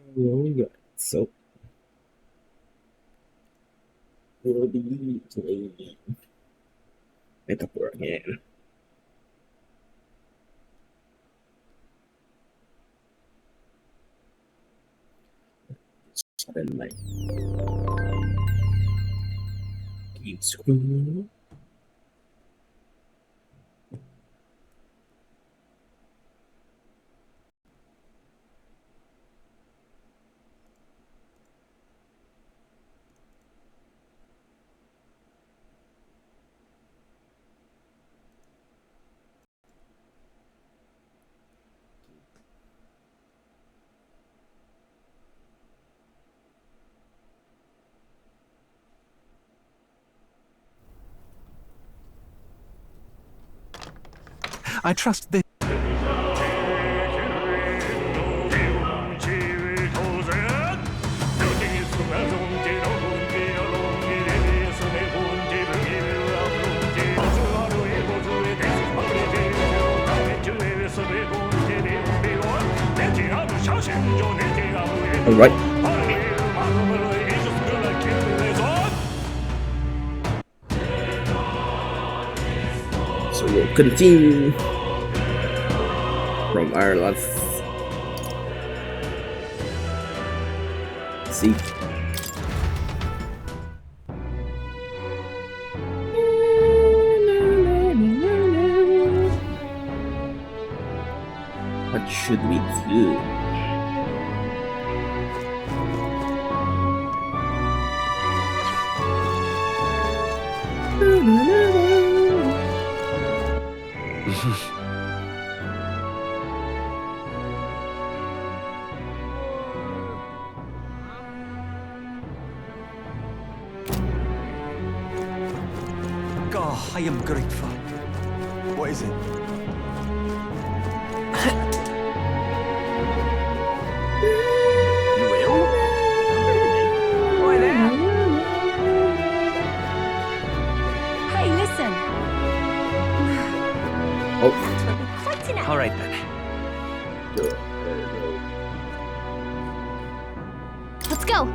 Alright, so we'll be playing Metaphor again. Sudden my game screen. I trust this. All right. So we'll continue from our last see. What should we do? God, I am grateful. What is it? You will? Boy there. Hey, listen. Oh, That will be quite enough. All right then. good. Let's go.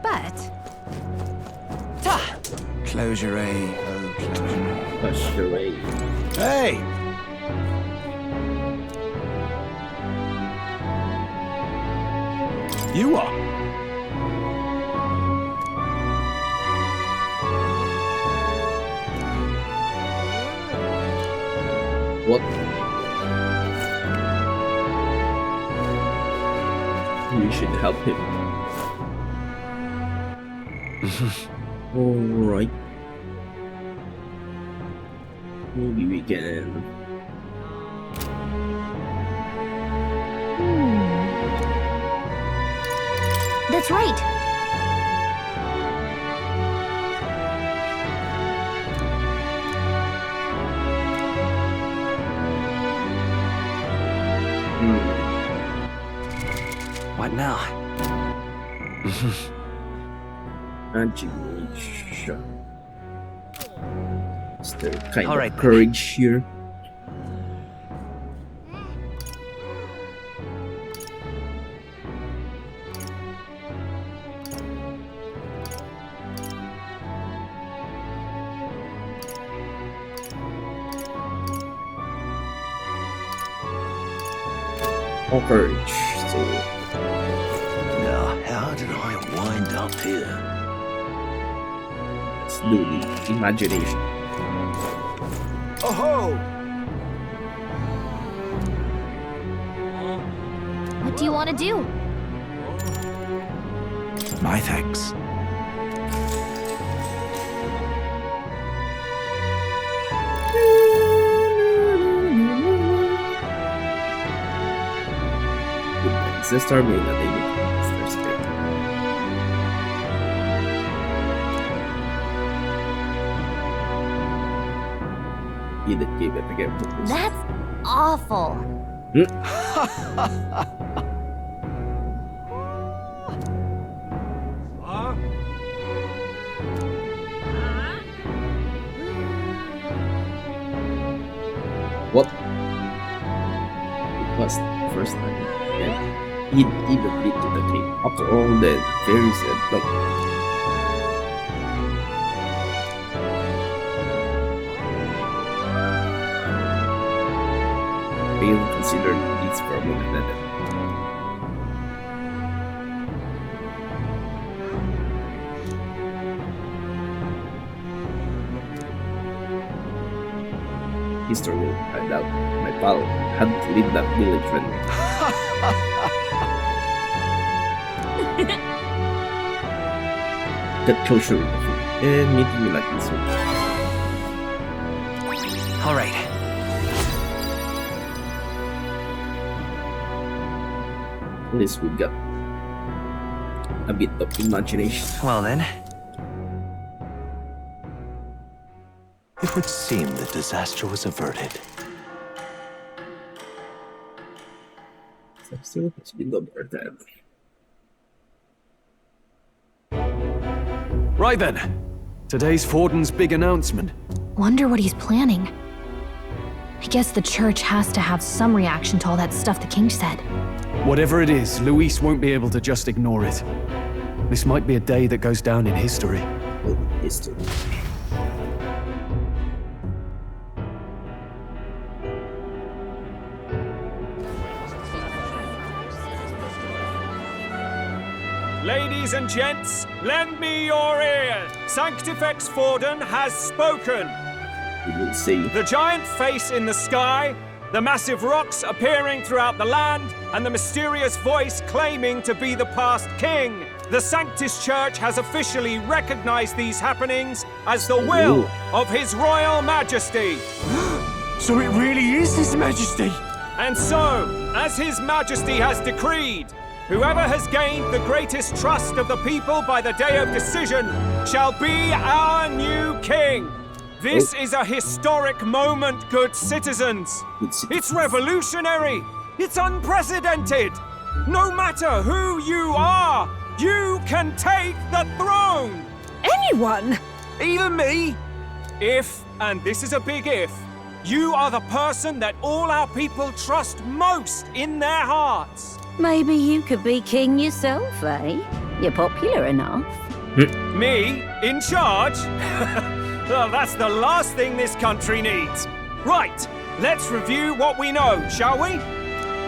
But Close your eye. Oh, close your eye. Push the way. Hey! You are. What? We should help him. Alright. Maybe we can. that's right. What now? Imagination. Is there kind All of right, then. courage here? Or courage. So Now, how did I wind up here? let's do the imagination. Oh What do you want to do? My thanks. Is this our main that they need? You did give it again. That's awful. What? It was the first time. And he'd even been to the king. After all, the fairies and look. Bale considered this for a moment and then history will find out my pal had to leave that village when got closer with the food and meeting me like this one. All right. At least we got a bit of imagination. Well then. It would seem the disaster was averted. Still has been averted. Right then. Today's Forden's big announcement. Wonder what he's planning. I guess the church has to have some reaction to all that stuff the king said. Whatever it is, Luis won't be able to just ignore it. This might be a day that goes down in history. History. Ladies and gents, lend me your ear. Sanctifex Forden has spoken. We will see. The giant face in the sky, the massive rocks appearing throughout the land, and the mysterious voice claiming to be the past king. The Sanctus Church has officially recognized these happenings as the will of His Royal Majesty. So it really is His Majesty! And so, as His Majesty has decreed, whoever has gained the greatest trust of the people by the day of decision shall be our new king. This is a historic moment, good citizens. It's revolutionary. It's unprecedented. No matter who you are, you can take the throne. Anyone? Even me? If, and this is a big if, you are the person that all our people trust most in their hearts. Maybe you could be king yourself, eh? You're popular enough. Me? In charge? Well, that's the last thing this country needs. Right, let's review what we know, shall we?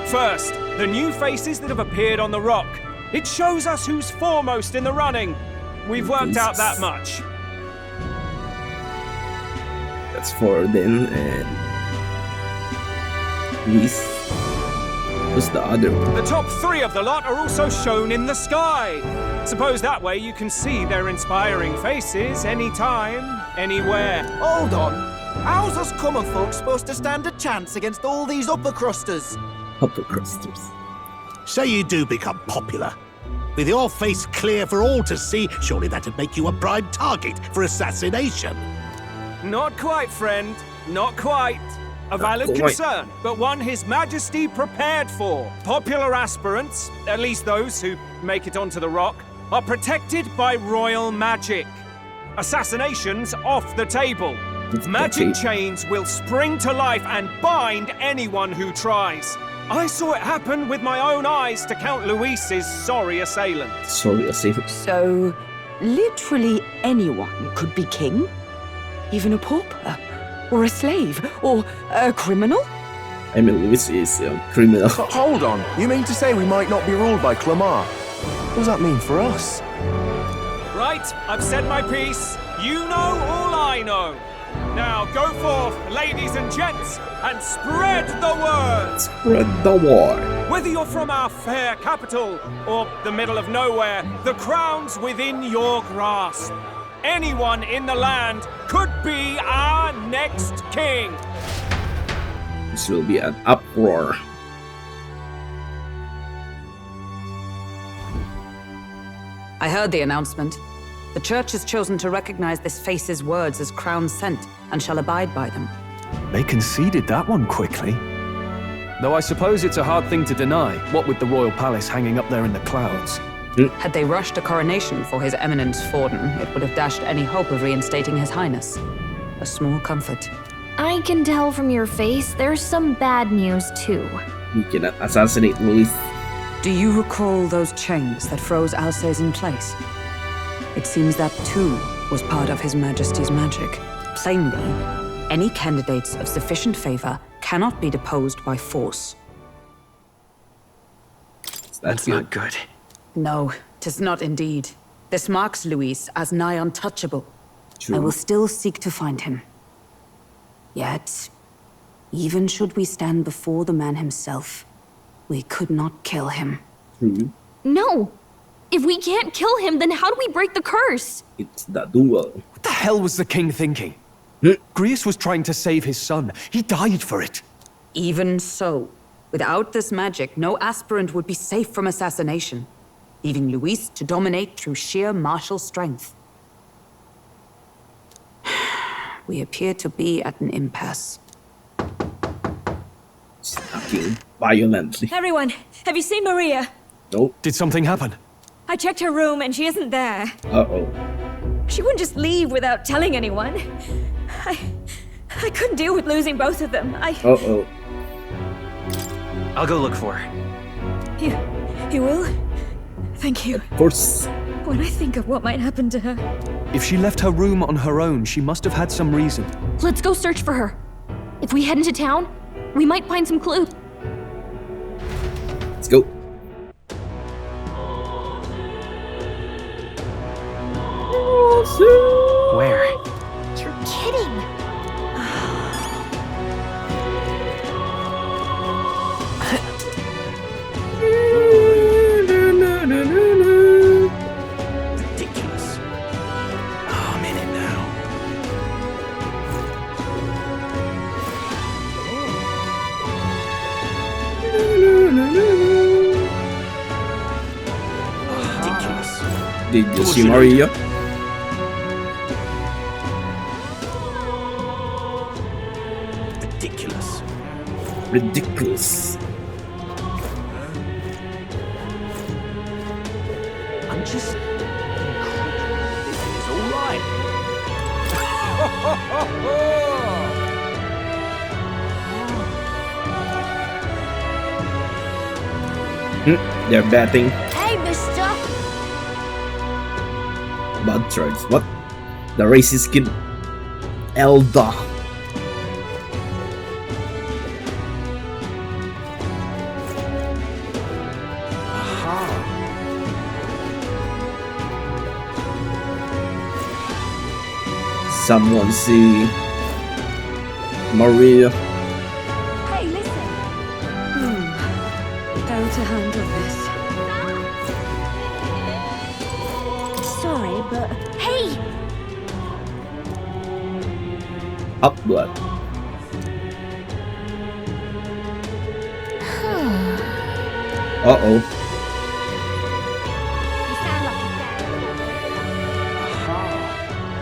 First, the new faces that have appeared on the rock. It shows us who's foremost in the running. We've worked out that much. That's Forden and Luis. Who's the other one? The top three of the lot are also shown in the sky. Suppose that way you can see their inspiring faces anytime, anywhere. Hold on. How's us common folk supposed to stand a chance against all these upper crusters? Upper crusters. Say you do become popular. With your face clear for all to see, surely that'd make you a prime target for assassination. Not quite, friend. Not quite. A valid concern, but one His Majesty prepared for. Popular aspirants, at least those who make it onto the rock, are protected by royal magic. Assassinations off the table. Magic chains will spring to life and bind anyone who tries. I saw it happen with my own eyes to Count Luis's sorry assailant. Sorry, assailant. So, literally anyone could be king? Even a pauper? Or a slave? Or a criminal? I mean, Luis is a criminal. Hold on. You mean to say we might not be ruled by Clamar? What does that mean for us? Right, I've said my piece. You know all I know. Now go forth, ladies and gents, and spread the word. Spread the word. Whether you're from our fair capital or the middle of nowhere, the crown's within your grasp. Anyone in the land could be our next king. This will be an uproar. I heard the announcement. The church has chosen to recognize this face's words as crown sent and shall abide by them. They conceded that one quickly. Though I suppose it's a hard thing to deny, what with the royal palace hanging up there in the clouds. Had they rushed a coronation for His Eminence Forden, it would have dashed any hope of reinstating His Highness. A small comfort. I can tell from your face there's some bad news too. We cannot assassinate Louis. Do you recall those chains that froze Alsace in place? It seems that too was part of His Majesty's magic. Plainly, any candidates of sufficient favor cannot be deposed by force. That's not good. No, 'tis not indeed. This marks Luis as nigh untouchable. True. I will still seek to find him. Yet, even should we stand before the man himself, we could not kill him. True. No! If we can't kill him, then how do we break the curse? It's the duel. What the hell was the king thinking? Greece was trying to save his son. He died for it. Even so, without this magic, no aspirant would be safe from assassination, leaving Luis to dominate through sheer martial strength. We appear to be at an impasse. Attacking violently. Everyone, have you seen Maria? Nope. Did something happen? I checked her room and she isn't there. Uh-oh. She wouldn't just leave without telling anyone. I couldn't deal with losing both of them. Uh-oh. I'll go look for her. You will? Thank you. Of course. When I think of what might happen to her. If she left her room on her own, she must have had some reason. Let's go search for her. If we head into town, we might find some clues. Let's go. Where? You're kidding! Ridiculous. Oh, I'm in it now. Ridiculous. Did you see Maria? Ridiculous. Ridiculous. I'm just... This is all right. They're betting. Hey, mister! Bad choice. What? The racist kid. Elda. Someone see Maria. Hey, listen. How to handle this? Sorry, but Hey! Up blood. Uh-oh.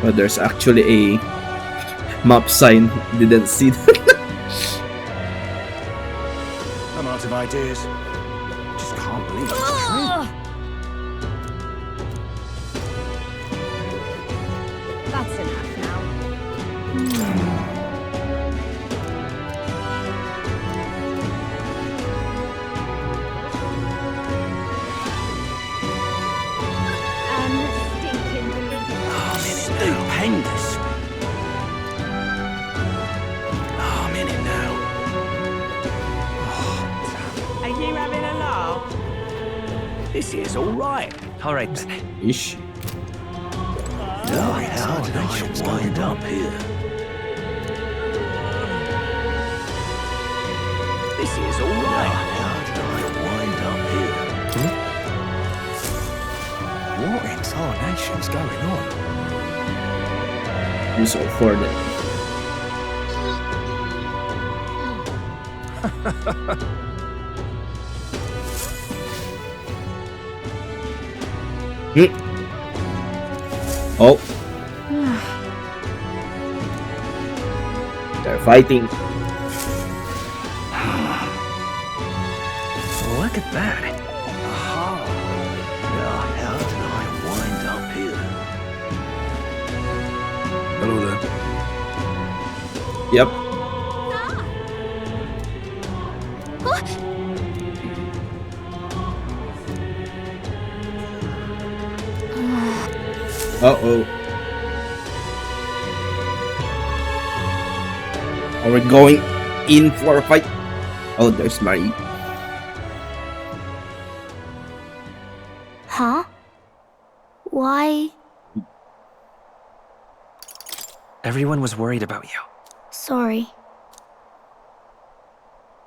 But there's actually a map sign. Didn't see that. I'm out of ideas. Just can't believe it. That's enough now. Stupendous. Oh, I'm in it now. Are you having a laugh? This is all right. All right then. Ish. Now, how did I wind up here? This is all right. How did I wind up here? What in tarnation's going on? You so for that. Oh. They're fighting. Look at that. Aha. Now, how did I wind up here? Hello there. Yep. Uh-oh. Are we going in for a fight? Oh, there's Marie. Huh? Why? Everyone was worried about you. Sorry.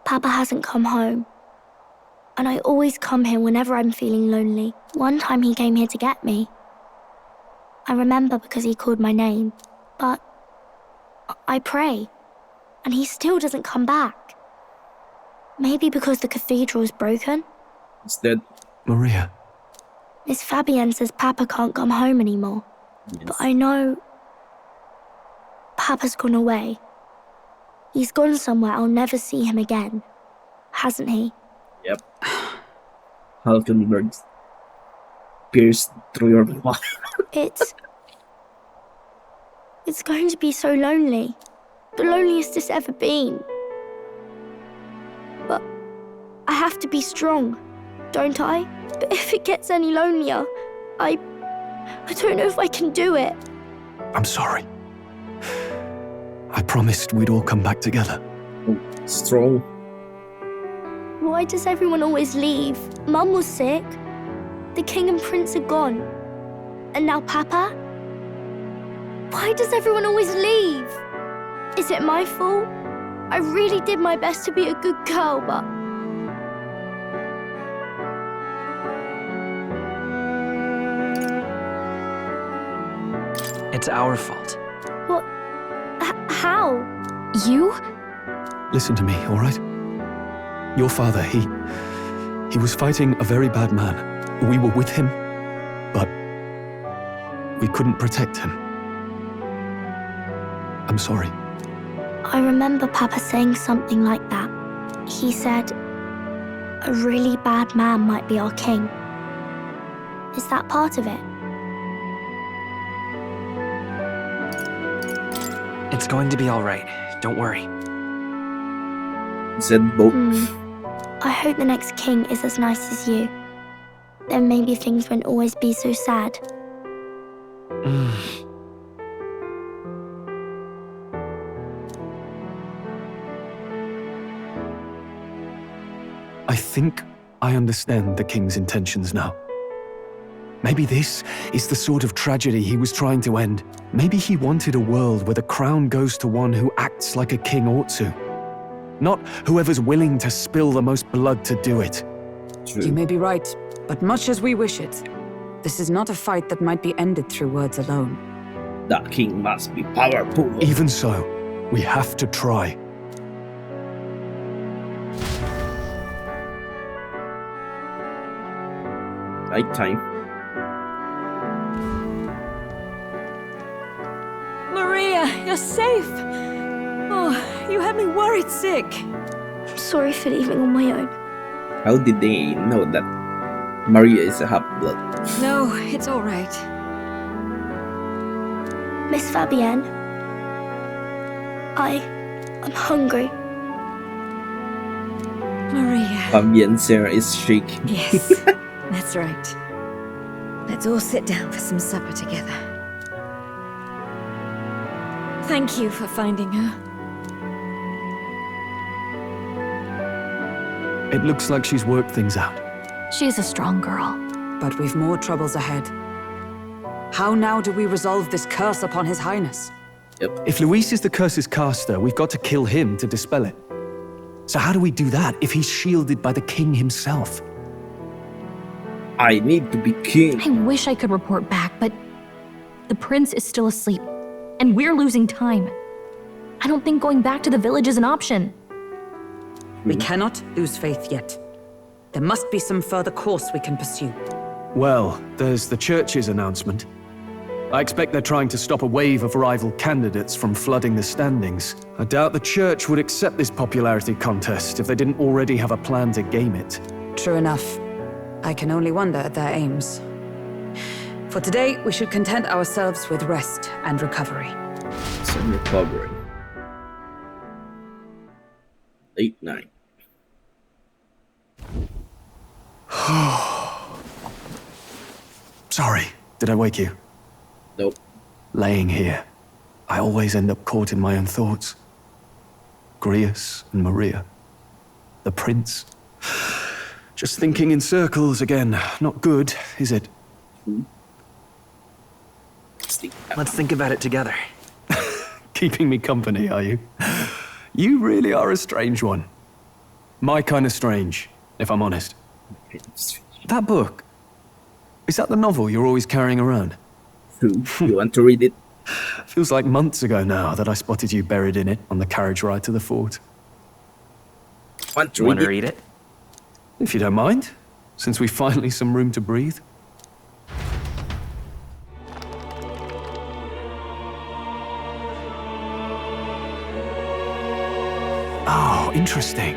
Papa hasn't come home. And I always come here whenever I'm feeling lonely. One time he came here to get me. I remember because he called my name. But I pray. And he still doesn't come back. Maybe because the cathedral's broken? It's dead. Maria. Miss Fabienne says Papa can't come home anymore. Yes. But I know Papa's gone away. He's gone somewhere I'll never see him again. Hasn't he? Yep. Halkenberg pierced through your body. It's going to be so lonely. The loneliest it's ever been. But I have to be strong, don't I? But if it gets any lonelier, I don't know if I can do it. I'm sorry. I promised we'd all come back together. Oh, strong. Why does everyone always leave? Mum was sick. The king and prince are gone. And now Papa? Why does everyone always leave? Is it my fault? I really did my best to be a good girl, but... It's our fault. What? How? You? Listen to me, all right? Your father, he was fighting a very bad man. We were with him, but we couldn't protect him. I'm sorry. I remember Papa saying something like that. He said, a really bad man might be our king. Is that part of it? It's going to be all right. Don't worry. Said both. I hope the next king is as nice as you. Then maybe things won't always be so sad. I think I understand the king's intentions now. Maybe this is the sort of tragedy he was trying to end. Maybe he wanted a world where the crown goes to one who acts like a king ought to. Not whoever's willing to spill the most blood to do it. True. You may be right, but much as we wish it, this is not a fight that might be ended through words alone. That king must be powerful. Even so, we have to try. Night time. Maria, you're safe. Oh, you had me worried sick. I'm sorry for leaving on my own. How did they know that Maria is a half-blood? No, it's all right. Miss Fabienne, I'm hungry. Maria. Fabienne Sarah is shaking. Yes, that's right. Let's all sit down for some supper together. Thank you for finding her. It looks like she's worked things out. She's a strong girl. But we've more troubles ahead. How now do we resolve this curse upon His Highness? If Luis is the curse's caster, we've got to kill him to dispel it. So how do we do that if he's shielded by the king himself? I need to be king. I wish I could report back, but the prince is still asleep, and we're losing time. I don't think going back to the village is an option. We cannot lose faith yet. There must be some further course we can pursue. Well, there's the church's announcement. I expect they're trying to stop a wave of rival candidates from flooding the standings. I doubt the church would accept this popularity contest if they didn't already have a plan to game it. True enough. I can only wonder at their aims. For today, we should content ourselves with rest and recovery. Some recovery. Late night. Sorry, did I wake you? Nope. Laying here, I always end up caught in my own thoughts. Grius and Maria. The prince. Just thinking in circles again. Not good, is it? Let's think about it together. Keeping me company, are you? You really are a strange one. My kind of strange, if I'm honest. That book, is that the novel you're always carrying around? You want to read it? Feels like months ago now that I spotted you buried in it on the carriage ride to the fort. Want to read it? If you don't mind, since we finally some room to breathe. Oh, interesting.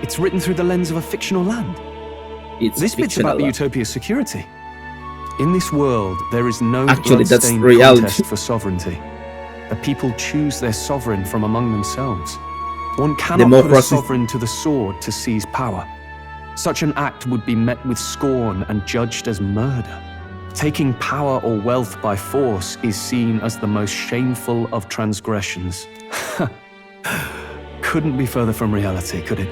It's written through the lens of a fictional land. This bit's about the Utopia's security. In this world, there is no Actually, that's bloodstained reality. contest for sovereignty. The people choose their sovereign from among themselves. One cannot put a sovereign to the sword to seize power. Such an act would be met with scorn and judged as murder. Taking power or wealth by force is seen as the most shameful of transgressions. Couldn't be further from reality, could it?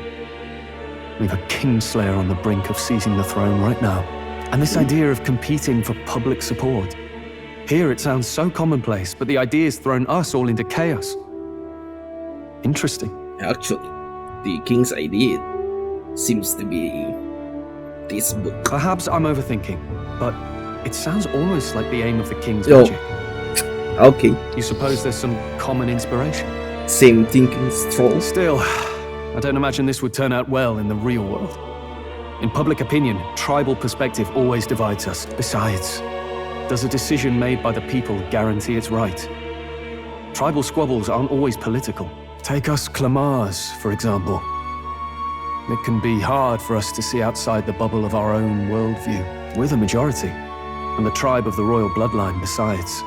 We've a kingslayer on the brink of seizing the throne right now. And this idea of competing for public support. Here it sounds so commonplace, but the idea's thrown us all into chaos. Interesting. Actually, the king's idea seems to be this book. Perhaps I'm overthinking, but it sounds almost like the aim of the king's magic. Okay. You suppose there's some common inspiration? Same thinking, strong. Still, I don't imagine this would turn out well in the real world. In public opinion, tribal perspective always divides us. Besides, does a decision made by the people guarantee it's right? Tribal squabbles aren't always political. Take us Clamars, for example. It can be hard for us to see outside the bubble of our own worldview. We're the majority, and the tribe of the royal bloodline besides.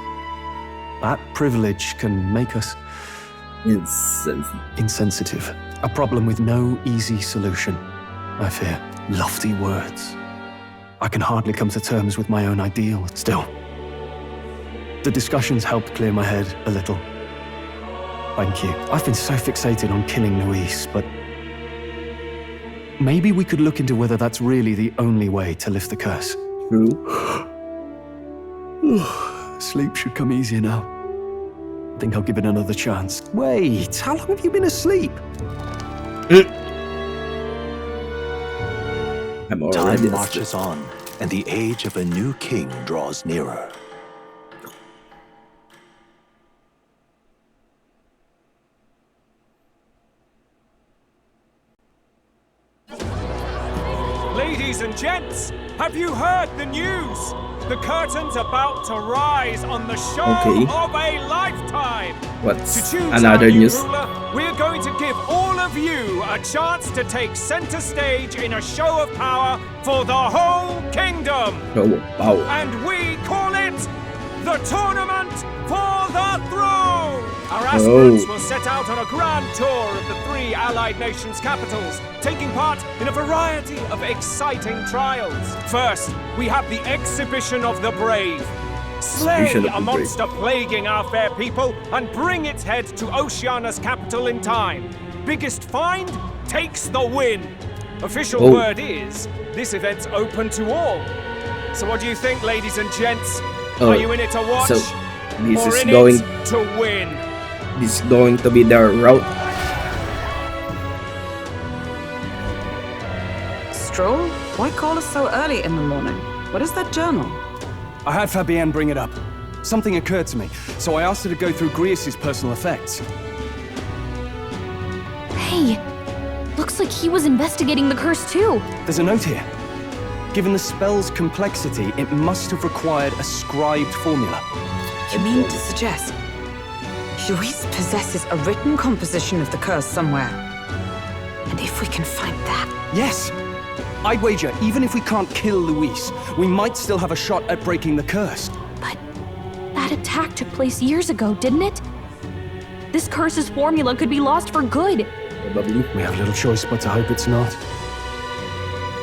That privilege can make us insensitive. A problem with no easy solution, I fear. Lofty words. I can hardly come to terms with my own ideals. Still, the discussions helped clear my head a little. Thank you. I've been so fixated on killing Luis, but maybe we could look into whether that's really the only way to lift the curse. True. Sleep should come easier now. I think I'll give it another chance. Wait, how long have you been asleep? Time marches on, and the age of a new king draws nearer. Ladies and gents, have you heard the news? The curtain's about to rise on the show of a lifetime. What's to choose another our new news? ruler, we're going to give all of you a chance to take center stage in a show of power for the whole kingdom. Show of power. And we call it the Tournament for the Throne. Our aspirants will set out on a grand tour of the 3 allied nations' capitals, taking part in a variety of exciting trials. First, we have the Exhibition of the Brave. Slay a monster plaguing our fair people and bring its head to Oceania's capital in time. Biggest find takes the win. Official word is, this event's open to all. So what do you think, ladies and gents? Are you in it to watch? So this or is in going it to win? This is going to be their route. Stroll? Why call us so early in the morning? What is that journal? I had Fabienne bring it up. Something occurred to me, so I asked her to go through Grius' personal effects. Hey, looks like he was investigating the curse too. There's a note here. Given the spell's complexity, it must have required a scribed formula. You mean to suggest Luis possesses a written composition of the curse somewhere? And if we can find that... Yes! I'd wager, even if we can't kill Luis, we might still have a shot at breaking the curse. But that attack took place years ago, didn't it? This curse's formula could be lost for good. Probably. We have little choice but to hope it's not.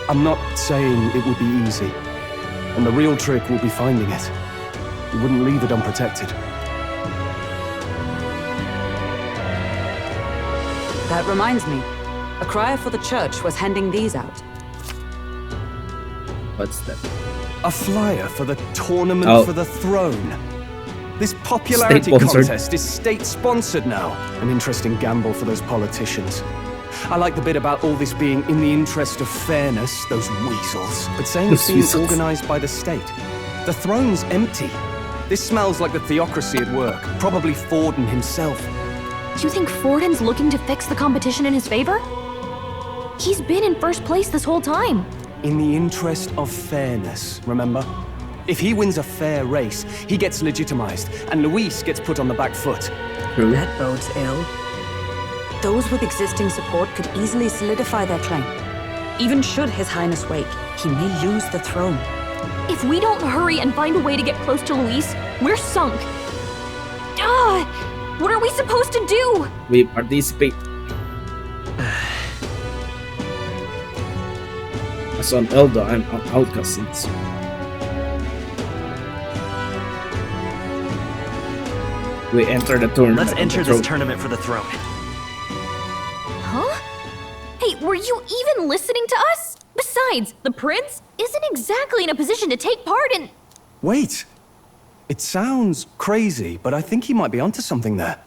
I'm not saying it will be easy, and the real trick will be finding it. You wouldn't leave it unprotected. That reminds me. A crier for the church was handing these out. What's that? A flyer for the Tournament for the Throne. This popularity contest is state-sponsored now. An interesting gamble for those politicians. I like the bit about all this being in the interest of fairness, those weasels. But saying it's being organized by the state. The throne's empty. This smells like the theocracy at work. Probably Forden himself. You think Forden's looking to fix the competition in his favor? He's been in first place this whole time. In the interest of fairness, remember? If he wins a fair race, he gets legitimized, and Luis gets put on the back foot. That bodes ill. Those with existing support could easily solidify their claim. Even should His Highness wake, he may lose the throne. If we don't hurry and find a way to get close to Luis, we're sunk. What are we supposed to do? We participate. As an elder, I'm an outcast. We enter the tournament. Let's enter this tournament for the throne. Huh? Hey, were you even listening to us? Besides, the prince isn't exactly in a position to take part in... Wait. It sounds crazy, but I think he might be onto something there.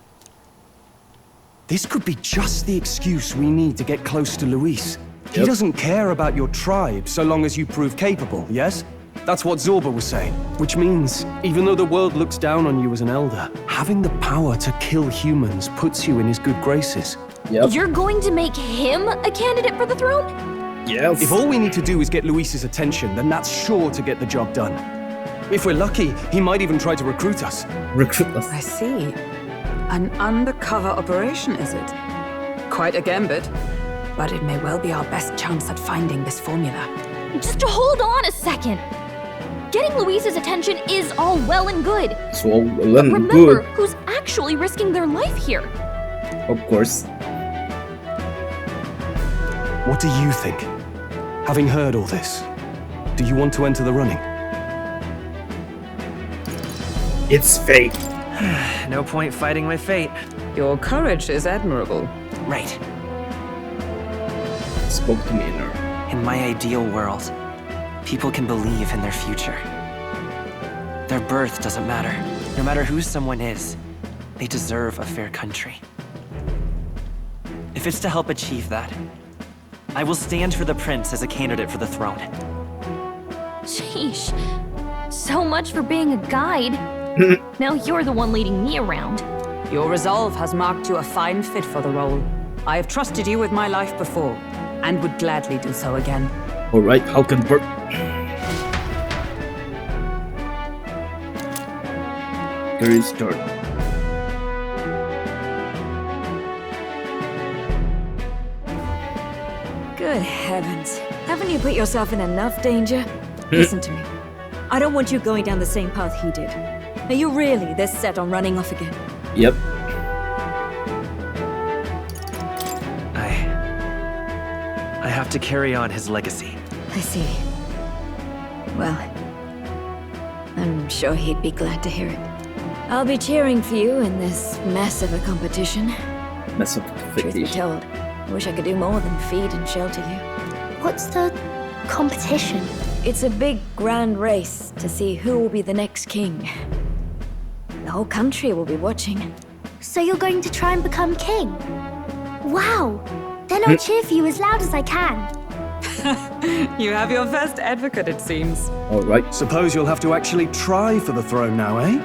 This could be just the excuse we need to get close to Luis. He doesn't care about your tribe so long as you prove capable, yes? That's what Zorba was saying. Which means, even though the world looks down on you as an elder, having the power to kill humans puts you in his good graces. You're going to make him a candidate for the throne? Yes. If all we need to do is get Luis's attention, then that's sure to get the job done. If we're lucky, he might even try to recruit us. Recruit us? I see. An undercover operation, is it? Quite a gambit. But it may well be our best chance at finding this formula. Just hold on a second. Getting Luis's attention is all well and good. It's all well and but remember, good. who's actually risking their life here? Of course. What do you think? Having heard all this, do you want to enter the running? It's fate. No point fighting my fate. Your courage is admirable. Right. Spoke to me in her. In my ideal world, people can believe in their future. Their birth doesn't matter. No matter who someone is, they deserve a fair country. If it's to help achieve that, I will stand for the prince as a candidate for the throne. Sheesh. So much for being a guide. Now you're the one leading me around. Your resolve has marked you a fine fit for the role. I have trusted you with my life before, and would gladly do so again. Alright, how can Bert... Gary's turn. Good heavens. Haven't you put yourself in enough danger? Listen to me. I don't want you going down the same path he did. Are you really this set on running off again? Yep. I have to carry on his legacy. I see. Well, I'm sure he'd be glad to hear it. I'll be cheering for you in this mess of a competition. Mess of a Truth be competition. told, I wish I could do more than feed and shelter you. What's the competition? It's a big, grand race to see who will be the next king. The whole country will be watching. So you're going to try and become king? Wow! Then I'll cheer for you as loud as I can. You have your first advocate, it seems. Alright. Suppose you'll have to actually try for the throne now, eh?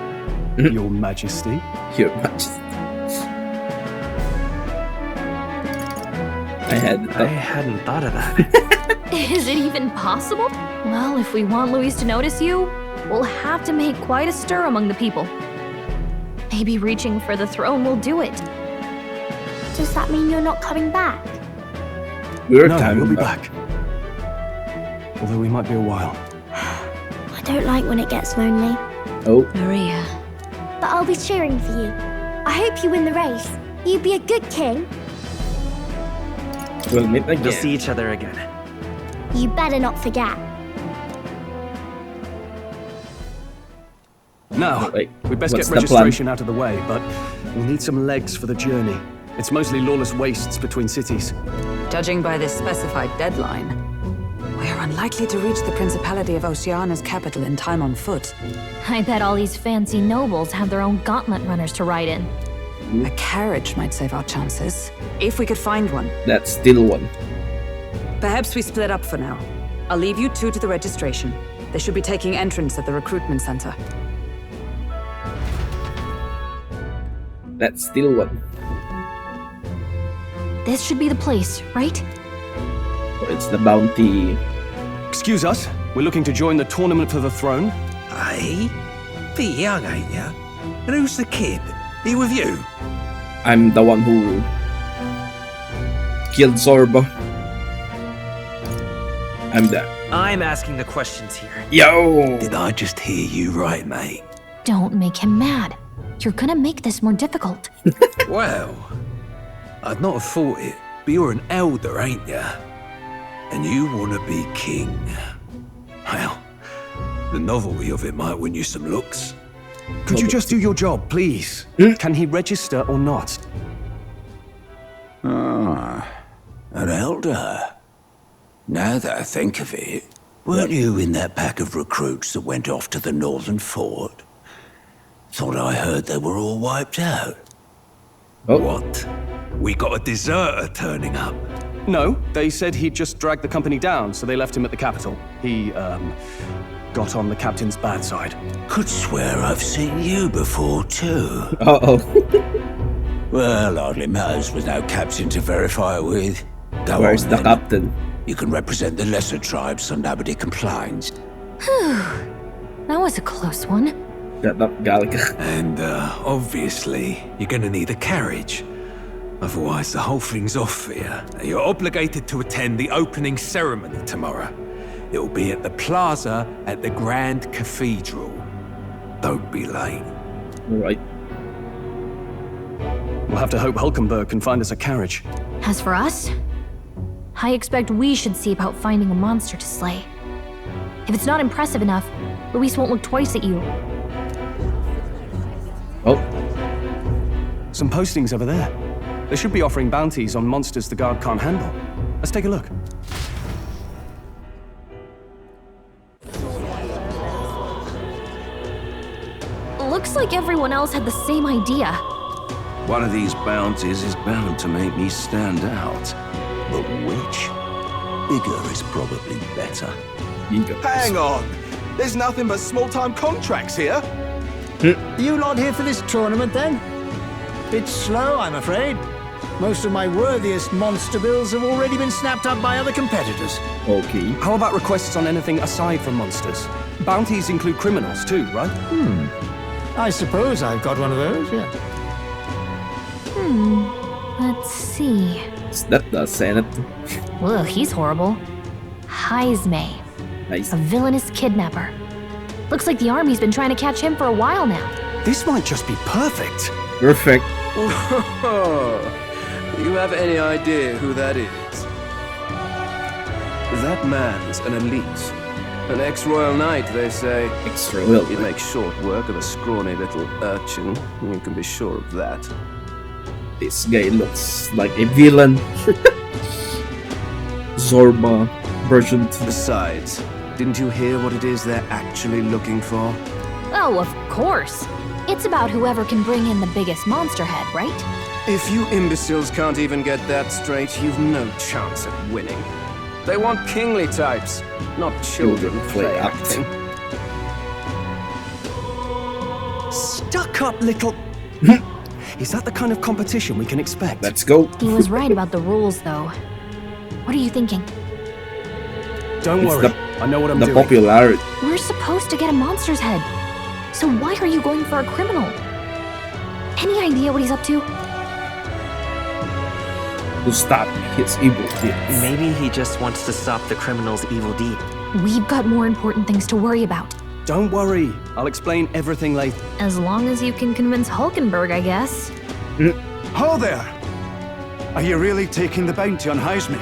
Your Majesty. Your Majesty. I hadn't thought of that. Is it even possible? Well, if we want Luis to notice you, we'll have to make quite a stir among the people. Maybe reaching for the throne will do it. Does that mean you're not coming back? We'll be back. Although we might be a while. I don't like when it gets lonely. Oh. Maria. But I'll be cheering for you. I hope you win the race. You'd be a good king. We'll meet again. We'll see each other again. You better not forget. Now, Wait, we'd best what's get the plan? registration out of the way, but we'll need some legs for the journey. It's mostly lawless wastes between cities. Judging by this specified deadline, we are unlikely to reach the Principality of Oceana's capital in time on foot. I bet all these fancy nobles have their own gauntlet runners to ride in. A carriage might save our chances, if we could find one. That's still one. Perhaps we split up for now. I'll leave you two to the registration. They should be taking entrance at the recruitment center. That's still one. This should be the place, right? Oh, it's the bounty. Excuse us, we're looking to join the tournament for the throne. Hey? Bit young, ain't ya? And who's the kid? He with you? I'm the one who killed Zorba. I'm that. I'm asking the questions here. Yo! Did I just hear you right, mate? Don't make him mad. You're gonna make this more difficult. Well, I'd not have thought it, but you're an elder, ain't ya? And you want to be king. Well, the novelty of it might win you some looks. Could you just do your job, please? Can he register or not? Ah, an elder. Now that I think of it, weren't you in that pack of recruits that went off to the northern fort? Thought I heard they were all wiped out. Oh. What? We got a deserter turning up. No, they said he'd just dragged the company down, so they left him at the capital. He, got on the captain's bad side. Could swear I've seen you before, too. Uh-oh. Well, hardly matters with no captain to verify it with. Go Where's on, the then. captain? You can represent the lesser tribes so nobody complains. Whew. That was a close one. Shut up, Galga. And, obviously, you're gonna need a carriage. Otherwise, the whole thing's off for you. You're obligated to attend the opening ceremony tomorrow. It'll be at the plaza at the Grand Cathedral. Don't be late. Alright. We'll have to hope Hulkenberg can find us a carriage. As for us, I expect we should see about finding a monster to slay. If it's not impressive enough, Luis won't look twice at you. Oh. Some postings over there. They should be offering bounties on monsters the guard can't handle. Let's take a look. Looks like everyone else had the same idea. One of these bounties is bound to make me stand out. But which? Bigger is probably better. Hang on! There's nothing but small-time contracts here. You lot here for this tournament, then? Bit slow, I'm afraid. Most of my worthiest monster bills have already been snapped up by other competitors. Okay. How about requests on anything aside from monsters? Bounties include criminals too, right? I suppose I've got one of those, yeah. Let's see. Is that the Senate? Ugh, he's horrible. Heisme, Nice. a villainous kidnapper. Looks like the army's been trying to catch him for a while now. This might just be perfect. Perfect. Do you have any idea who that is? That man's an elite. An ex-royal knight, they say. Ex-royal He'd knight. make short work of a scrawny little urchin. You can be sure of that. This guy looks like a villain. Zorba version 2. Besides, didn't you hear what it is they're actually looking for? Oh, of course. It's about whoever can bring in the biggest monster head, right? If you imbeciles can't even get that straight, you've no chance at winning. They want kingly types, not children play acting. Stuck up little... Is that the kind of competition we can expect? Let's go. He was right about the rules, though. What are you thinking? Don't It's worry, I know what I'm The doing. popularity. We're supposed to get a monster's head. So why are you going for a criminal? Any idea what he's up to? To stop his evil deeds. Maybe he just wants to stop the criminal's evil deed. We've got more important things to worry about. Don't worry, I'll explain everything later. As long as you can convince Hulkenberg, I guess. Ho there! Are you really taking the bounty on Heisme?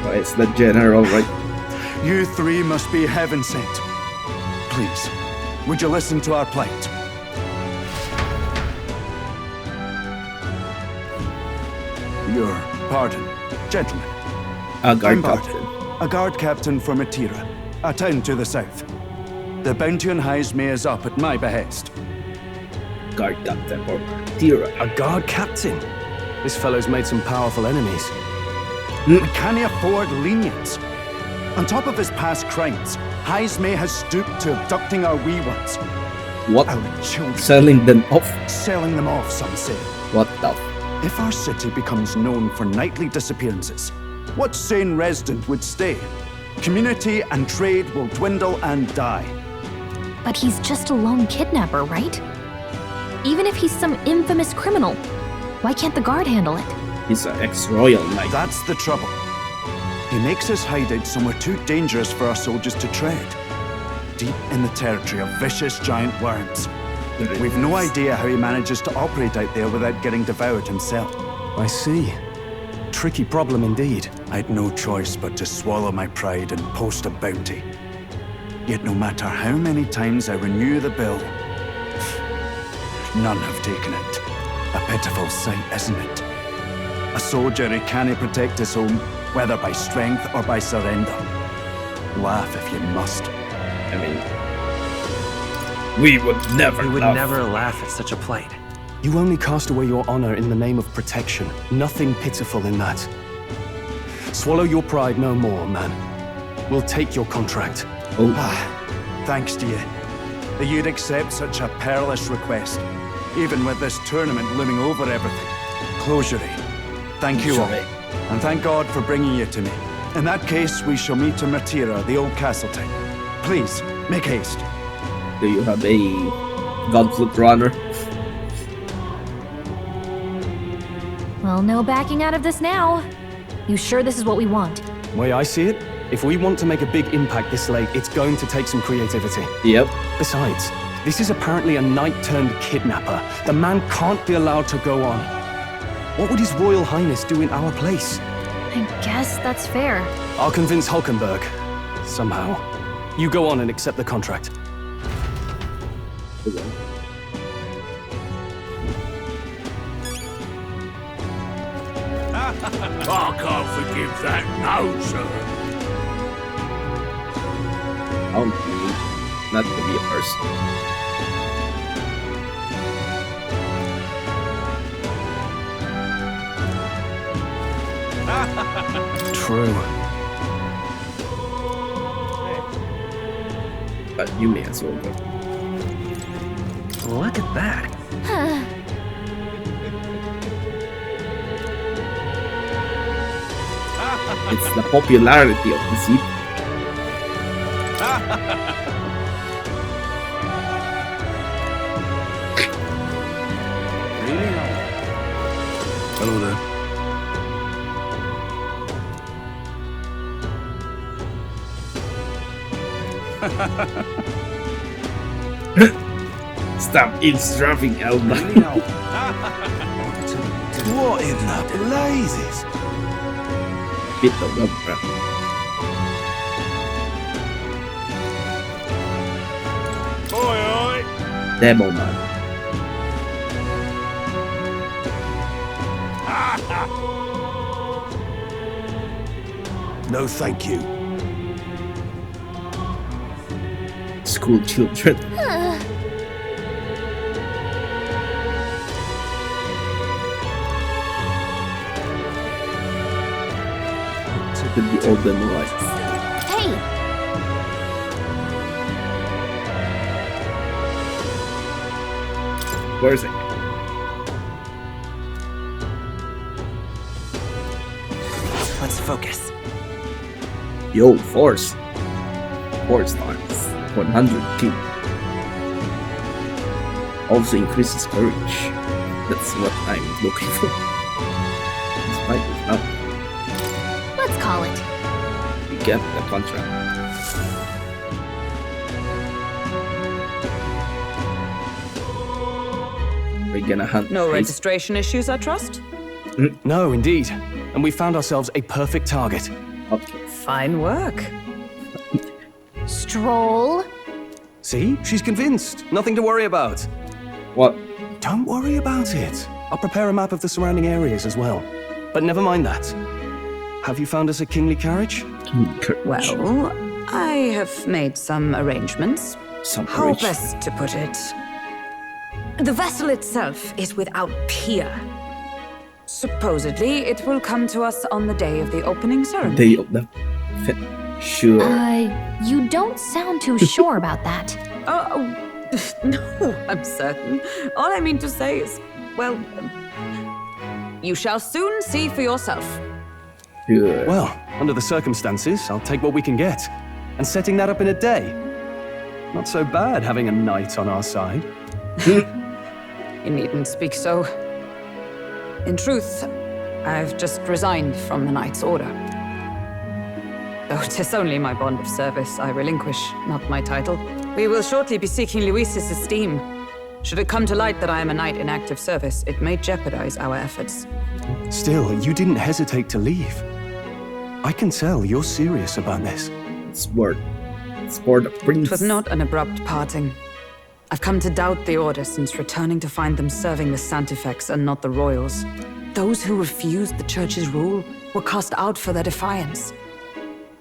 Oh, it's the general, right? You three must be heaven sent. Please, would you listen to our plight? Your pardon, gentlemen. A guard I'm Bart, captain. a guard captain for Matira, a town to the south. The bounty on Highsmere is up at my behest. Guard captain for Tira. A guard captain? This fellow's made some powerful enemies. We can't afford lenience. On top of his past crimes, Highsmere has stooped to abducting our wee ones. What? Our children. Selling them off? Selling them off, some say. What the? If our city becomes known for nightly disappearances, what sane resident would stay? Community and trade will dwindle and die. But he's just a lone kidnapper, right? Even if he's some infamous criminal, why can't the guard handle it? He's an ex-royal knight. That's the trouble. He makes his hideout somewhere too dangerous for our soldiers to tread. Deep in the territory of vicious giant worms. We've no idea how he manages to operate out there without getting devoured himself. I see. Tricky problem indeed. I'd no choice but to swallow my pride and post a bounty. Yet no matter how many times I renew the bill, none have taken it. A pitiful sight, isn't it? A soldier who can't protect his home, whether by strength or by surrender. Laugh if you must. I mean, we would never laugh at such a plight. You only cast away your honor in the name of protection. Nothing pitiful in that. Swallow your pride no more, man. We'll take your contract. Oh. Thanks to you. That you'd accept such a perilous request, even with this tournament looming over everything. Closure. Thank you all. And thank God for bringing you to me. In that case, we shall meet in Matira, the old castle town. Please, make haste. Do you have a Godfoot runner? Well, no backing out of this now. You sure this is what we want? Way I see it, if we want to make a big impact this late, it's going to take some creativity. Yep. Besides, this is apparently a knight-turned-kidnapper. The man can't be allowed to go on. What would His Royal Highness do in our place? I guess that's fair. I'll convince Hulkenberg. Somehow. You go on and accept the contract. I can't forgive that, no, sir. How mean not to be a person. True. But you may as well go. Look at that. It's the popularity of the seat. Really? Hello there. Stop eavesdropping, Elba. What in the blazes? Bit of Elba. Oi, oi! Demo man. No, thank you. School children. Could be all them right. Hey! Where is it? Let's focus. Yo, force. Force times 100 also increases courage. That's what I'm looking for. Despite it now. Let's call it. We get the contract. We're gonna hunt. No Haste. registration issues, I trust? No, indeed. And we found ourselves a perfect target. Okay. Fine work. Stroll. See? She's convinced. Nothing to worry about. What? Don't worry about it. I'll prepare a map of the surrounding areas as well. But never mind that. Have you found us a kingly carriage? Well, I have made some arrangements. How best to put it? The vessel itself is without peer. Supposedly, it will come to us on the day of the opening ceremony. Day of the sure. You don't sound too sure about that. No, I'm certain. All I mean to say is, well, you shall soon see for yourself. Good. Well, under the circumstances, I'll take what we can get. And setting that up in a day. Not so bad having a knight on our side. You needn't speak so. In truth, I've just resigned from the knight's order. Though 'tis only my bond of service I relinquish, not my title. We will shortly be seeking Luis's esteem. Should it come to light that I am a knight in active service, it may jeopardize our efforts. Still, you didn't hesitate to leave. I can tell you're serious about this. It's for the prince. It was not an abrupt parting. I've come to doubt the order since returning to find them serving the Santifex and not the royals. Those who refused the church's rule were cast out for their defiance.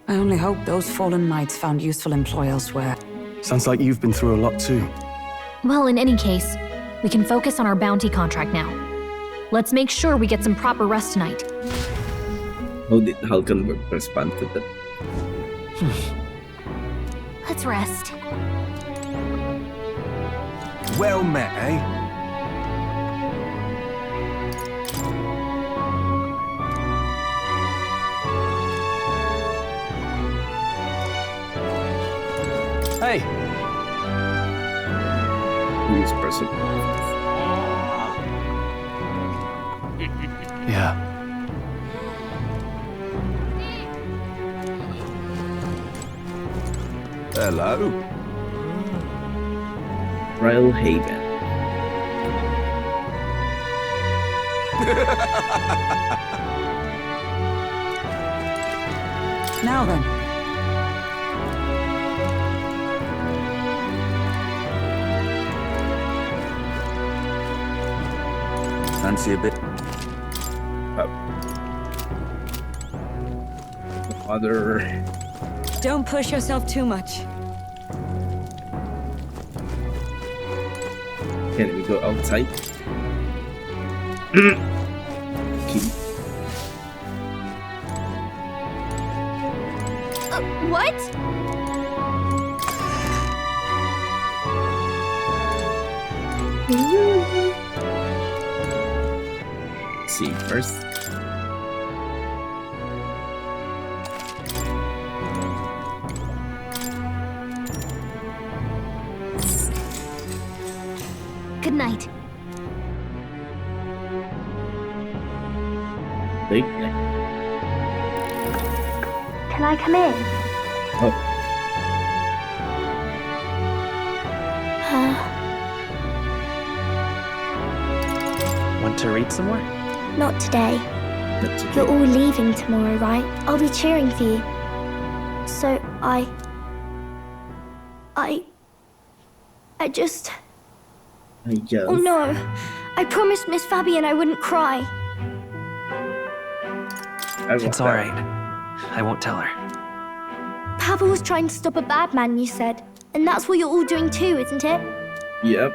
I only hope those fallen knights found useful employ elsewhere. Sounds like you've been through a lot too. Well, in any case, we can focus on our bounty contract now. Let's make sure we get some proper rest tonight. How did Halkan respond to that? Let's rest. Well met, eh? Hey! Who's person? Yeah. Hello. Royal Haven. Now then. Fancy a bit? Other. Don't push yourself too much. Can we go outside? Okay. What? See first. Good night. Big. Can I come in? Oh. Want to read some more? Not today. That's okay. You're all leaving tomorrow, right? I'll be cheering for you. So I just... I guess. Oh no! I promised Miss Fabian I wouldn't cry. It's alright. I won't tell her. Papa was trying to stop a bad man, you said. And that's what you're all doing too, isn't it? Yep.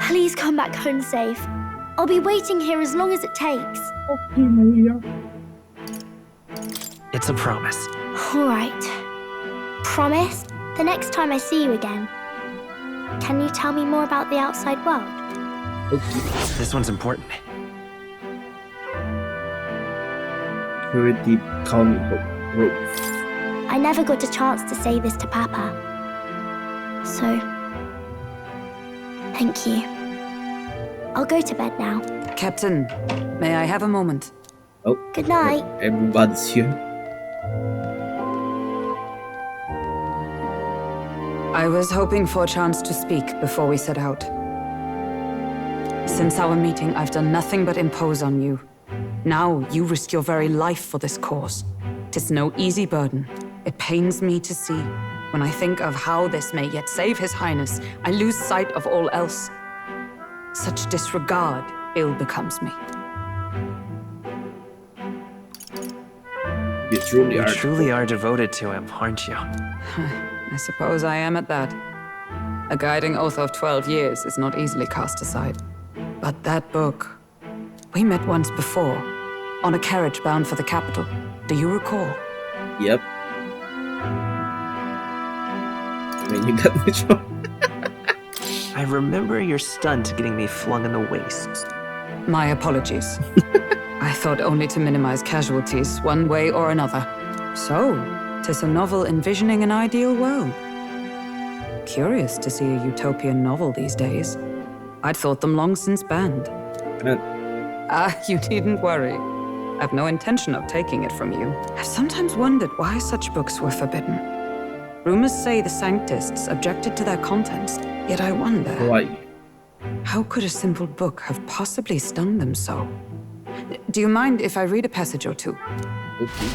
Please come back home safe. I'll be waiting here as long as it takes. Okay, Maria. It's a promise. All right. Promise? The next time I see you again. Can you tell me more about the outside world? Okay. This one's important. Pretty calming rope. I never got a chance to say this to Papa. So, thank you. I'll go to bed now. Captain, may I have a moment? Oh. Good night. Everybody's here. I was hoping for a chance to speak before we set out. Since our meeting, I've done nothing but impose on you. Now you risk your very life for this cause. 'Tis no easy burden. It pains me to see. When I think of how this may yet save His Highness, I lose sight of all else. Such disregard ill becomes me. You truly are devoted to him, aren't you? I suppose I am at that. A guiding oath of 12 years is not easily cast aside. But that book... We met once before, on a carriage bound for the capital. Do you recall? Yep. I mean, you got the job. I remember your stunt getting me flung in the waist. My apologies. I thought only to minimize casualties, one way or another. So, 'tis a novel envisioning an ideal world. Curious to see a utopian novel these days. I'd thought them long since banned. You needn't worry. I've no intention of taking it from you. I've sometimes wondered why such books were forbidden. Rumors say the Sanctists objected to their contents, yet I wonder... Why? How could a simple book have possibly stung them so? Do you mind if I read a passage or two? Okay.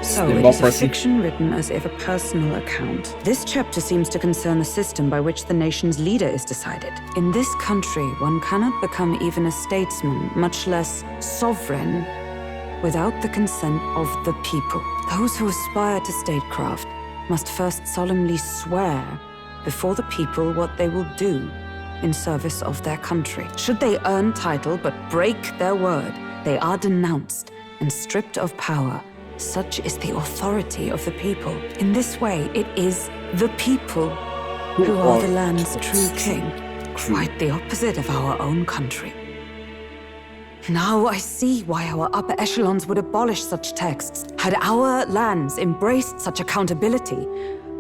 So, it is a fiction written as if a personal account. This chapter seems to concern the system by which the nation's leader is decided. In this country, one cannot become even a statesman, much less sovereign, without the consent of the people. Those who aspire to statecraft must first solemnly swear before the people what they will do in service of their country. Should they earn title but break their word, they are denounced and stripped of power. Such is the authority of the people. In this way, it is the people who are the land's true king. Quite the opposite of our own country. Now I see why our upper echelons would abolish such texts. Had our lands embraced such accountability,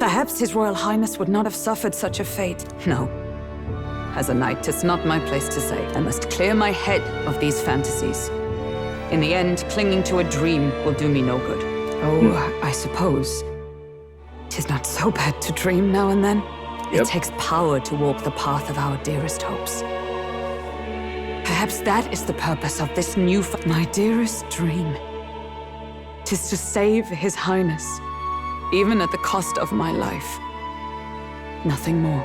perhaps His Royal Highness would not have suffered such a fate. No. As a knight, 'tis not my place to say. I must clear my head of these fantasies. In the end, clinging to a dream will do me no good. Oh, I suppose 'tis not so bad to dream now and then. It takes power to walk the path of our dearest hopes. Perhaps that is the purpose of this new... My dearest dream. 'Tis to save His Highness, even at the cost of my life. Nothing more.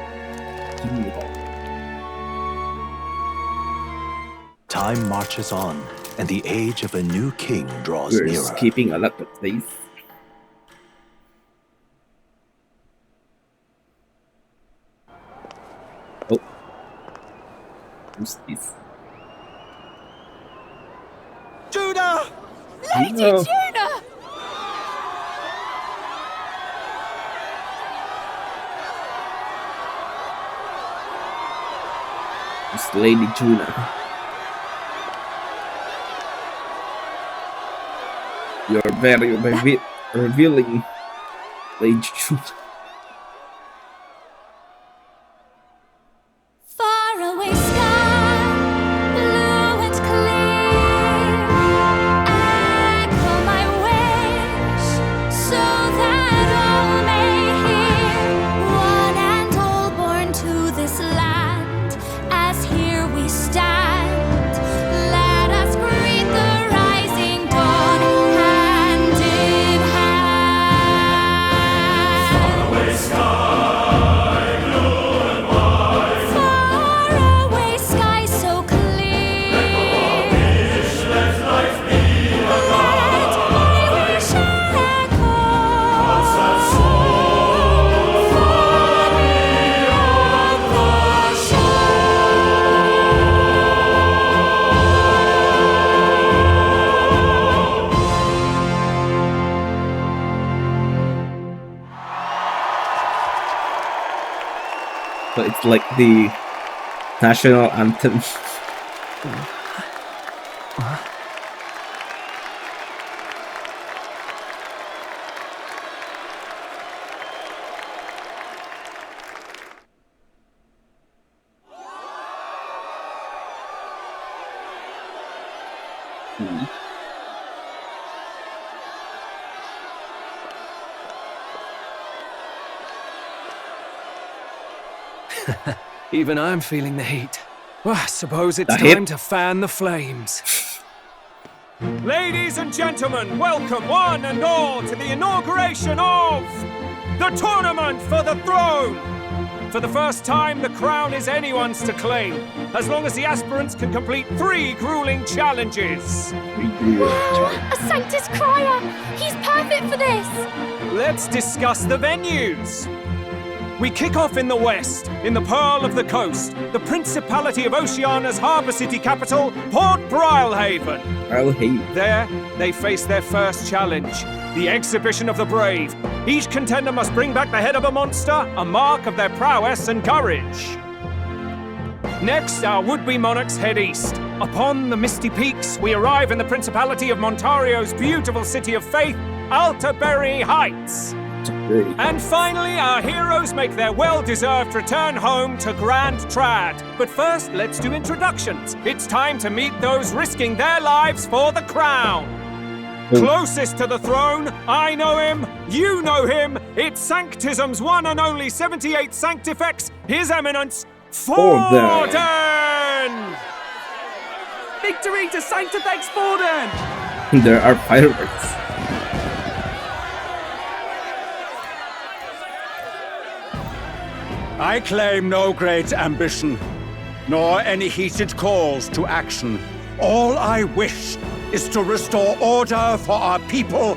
Time marches on, and the age of a new king draws We're nearer. Keeping a lot of things. Oh. Who's this? Judah! Lady Judah! It's Lady Judah. You're very revealing, Lady Judah. Faraway sky, blue and clear. Echo my wish, so that all may hear. One and all born to this land, as here we stand. Let us greet the rising dawn, hand in hand. Faraway sky, blue and white. Faraway sky so clear. Let life be let my wish echo. Far beyond the So it's like the national anthem. Even I'm feeling the heat. Well, I suppose it's The heat? time to fan the flames. Ladies and gentlemen, welcome one and all to the inauguration of the Tournament for the Throne! For the first time, the crown is anyone's to claim, as long as the aspirants can complete 3 grueling challenges. Wow, a Sanctus Crier! He's perfect for this! Let's discuss the venues. We kick off in the west, in the Pearl of the Coast, the Principality of Oceania's harbour city capital, Port Brilehaven. There, they face their first challenge, the Exhibition of the Brave. Each contender must bring back the head of a monster, a mark of their prowess and courage. Next, our would-be monarchs head east. Upon the misty peaks, we arrive in the Principality of Montario's beautiful city of faith, Altaberry Heights. And finally, our heroes make their well-deserved return home to Grand Trad. But first, let's do introductions. It's time to meet those risking their lives for the crown. Closest to the throne, I know him, you know him. It's Sanctism's one and only 78 Sanctifex, His Eminence, Forden! Victory to Sanctifex Forden! There are fireworks. I claim no great ambition, nor any heated calls to action. All I wish is to restore order for our people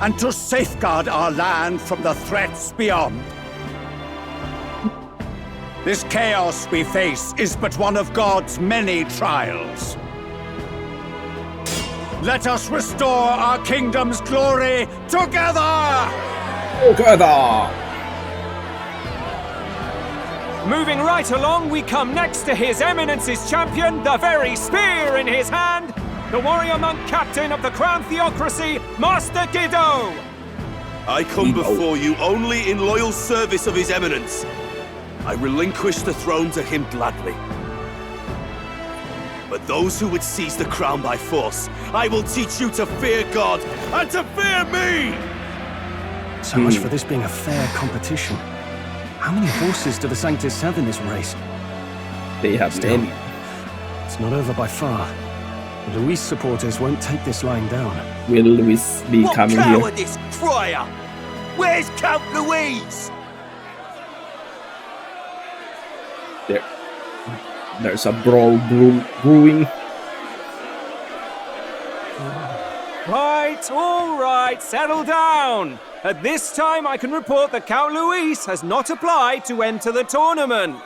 and to safeguard our land from the threats beyond. This chaos we face is but one of God's many trials. Let us restore our kingdom's glory together! Together! Moving right along, we come next to His Eminence's champion, the very spear in his hand, the warrior monk captain of the Crown Theocracy, Master Giddo! I come before you only in loyal service of His Eminence. I relinquish the throne to him gladly. But those who would seize the crown by force, I will teach you to fear God and to fear me! So much for this being a fair competition. How many horses do the Sanctus have in this race? They have many. It's not over by far. The Luis supporters won't take this lying down. Will Luis be coming here? What cowardice, Crier! Where's Count Louise? There's a brawl brewing. Right, all right, settle down. At this time, I can report that Count Luis has not applied to enter the tournament.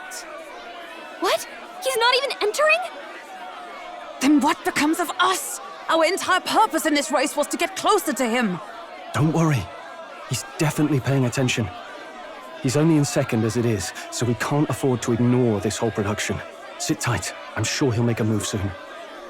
What? He's not even entering? Then what becomes of us? Our entire purpose in this race was to get closer to him. Don't worry. He's definitely paying attention. He's only in second as it is, so we can't afford to ignore this whole production. Sit tight. I'm sure he'll make a move soon.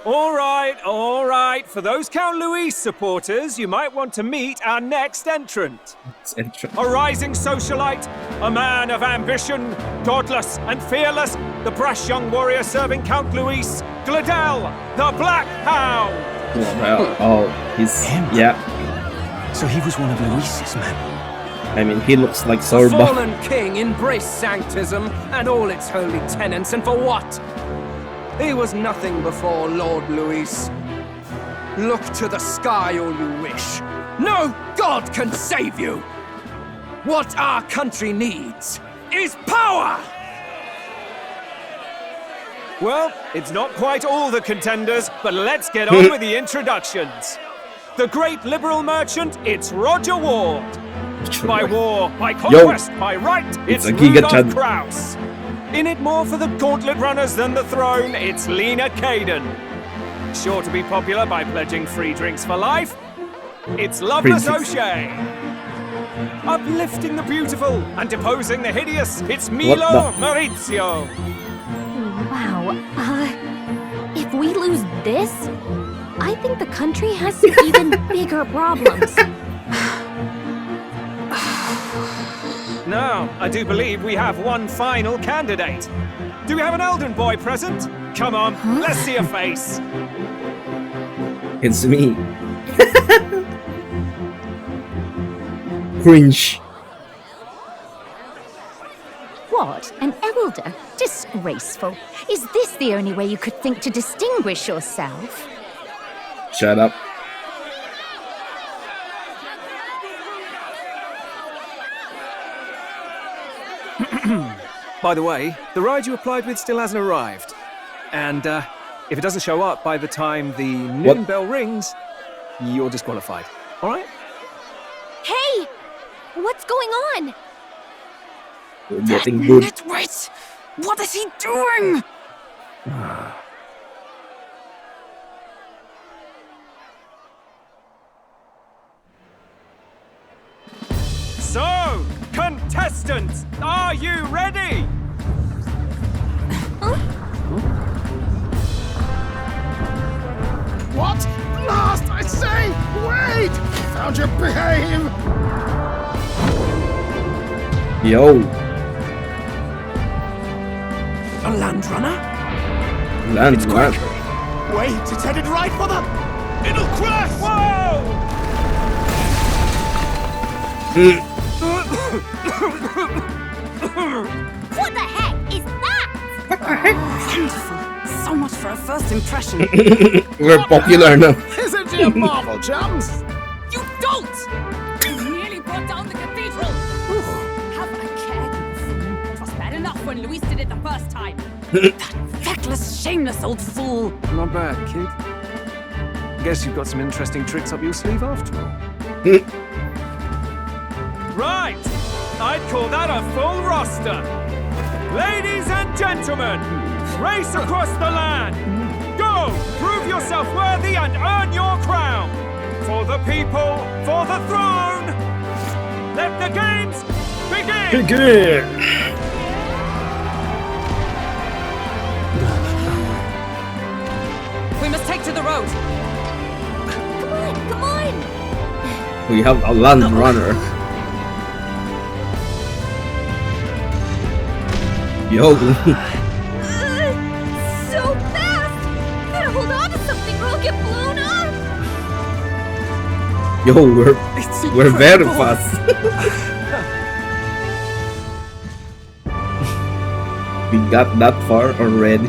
All right, all right. For those Count Luis supporters, you might want to meet our next entrant. A rising socialite, a man of ambition, godless and fearless, the brash young warrior serving Count Luis, Gladel, the Black Hound. Oh, he's him. Yeah. So he was one of Luis's men. I mean, he looks like The Sorba. fallen king embraced Sanctism and all its holy tenets, and for what? He was nothing before Lord Luis. Look to the sky all you wish. No god can save you! What our country needs is power! Well, it's not quite all the contenders, but let's get on with the introductions. The great liberal merchant, it's Roger Ward. By war, by conquest, by right, it's Rudolph Kraus. In it more for the gauntlet runners than the throne, it's Lena Caden. Sure to be popular by pledging free drinks for life, it's Loveless O'Shea. Uplifting the beautiful and deposing the hideous, it's Milo Maurizio. Wow, if we lose this, I think the country has even bigger problems. Now, I do believe we have one final candidate. Do we have an Elden boy present? Come on, let's see a face. It's me. Cringe. What? An elder? Disgraceful. Is this the only way you could think to distinguish yourself? Shut up. By the way, the ride you applied with still hasn't arrived. And if it doesn't show up by the time the noon bell rings, you're disqualified. All right? Hey! What's going on? We're getting good. Nitwit! What is he doing? So, contestants, are you ready? What? Last, I say! Wait! Found your behave! Yo. A land runner? Land runner. Wait, it's headed right for the... It'll crash! Whoa! What the heck is that? Wonderful. So much for a first impression. We're popular now. Isn't he a marvel, chums? You don't! You nearly brought down the cathedral! Have I cared, you fool? It was bad enough when Luis did it the first time. That feckless, shameless old fool. Not bad, kid. Guess you've got some interesting tricks up your sleeve after all. Right! I'd call that a full roster. Ladies and gentlemen, race across the land. Go! Prove yourself worthy and earn your crown. For the people, for the throne. Let the games begin! Begin! We must take to the road. Come on, come on! We have a land runner. Yo. So fast! Gotta hold on to something or I'll get blown up! Yo, we're very fast. We got that far already.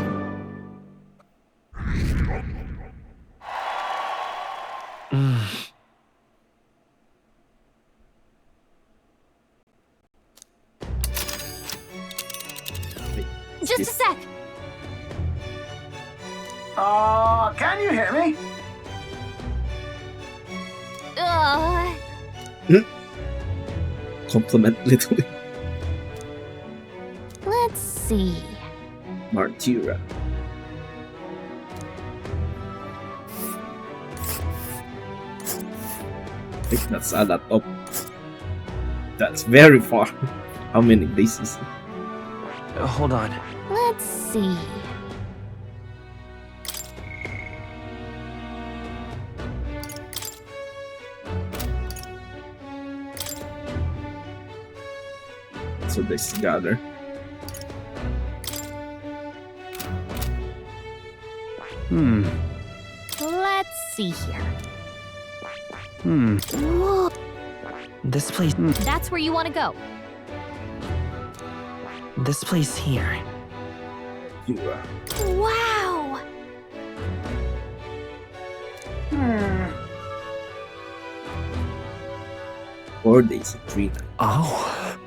Just a sec! Can you hear me? Compliment little Let's see. Martyra. I think that's a lot up. That's very far. How many places? Hold on. Let's see. So this gather. Let's see here. Whoa. This place. That's where you want to go. This place here. Wow! Or days, 3 nights. Oh.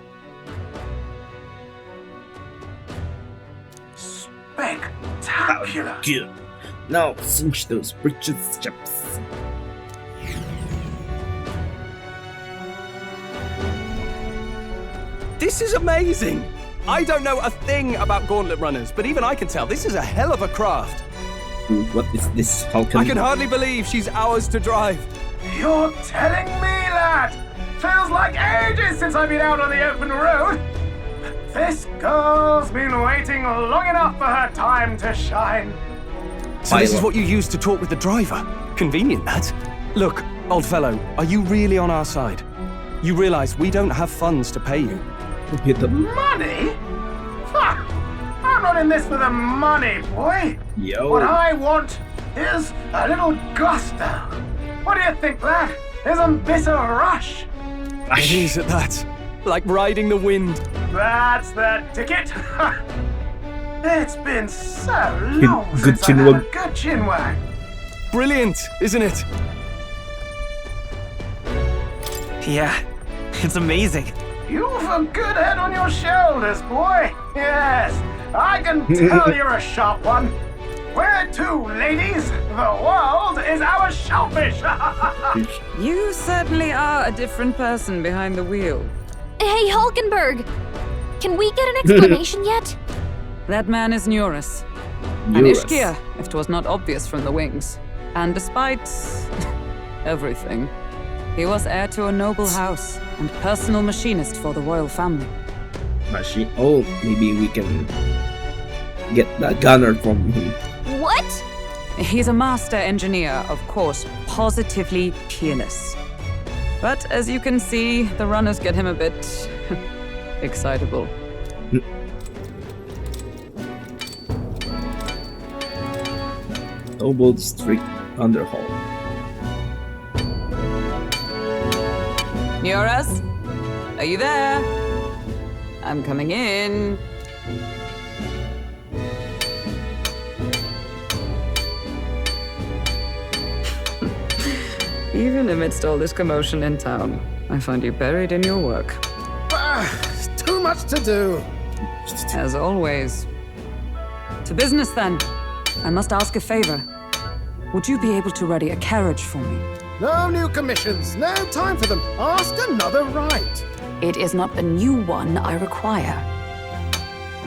Spectacular! Good. Now cinch those britches, chaps. This is amazing! I don't know a thing about gauntlet runners, but even I can tell this is a hell of a craft. Dude, what is this? How can I can hardly believe she's ours to drive. You're telling me that? Feels like ages since I've been out on the open road. This girl's been waiting long enough for her time to shine. So this is what you used to talk with the driver? Convenient, that. Look, old fellow, are you really on our side? You realize we don't have funds to pay you. Money? Ha! I'm not in this for the money, boy. Yo. What I want is a little gusto. What do you think, lad? Isn't this a rush? It is at that. Like riding the wind. That's the ticket. It's been so long Good since I had a chinwag. good chinwag. brilliant, isn't it? Yeah, it's amazing. You've a good head on your shoulders, boy. Yes, I can tell you're a sharp one. Where to, ladies? The world is our shellfish. You certainly are a different person behind the wheel. Hey, Hulkenberg! Can we get an explanation yet? That man is Neurus. An Neurus. Ishkia, if 'twas not obvious from the wings. And despite everything, he was heir to a noble house and personal machinist for the royal family. Machine. Oh, maybe we can get that gunner from him. What? He's a master engineer, of course, positively peerless. But as you can see, the runners get him a bit excitable. Noble Street Underhaul. Neurus? Are you there? I'm coming in. Even amidst all this commotion in town, I find you buried in your work. Too much to do. As always. To business then. I must ask a favor. Would you be able to ready a carriage for me? No new commissions. No time for them. Ask another right. It is not a new one I require.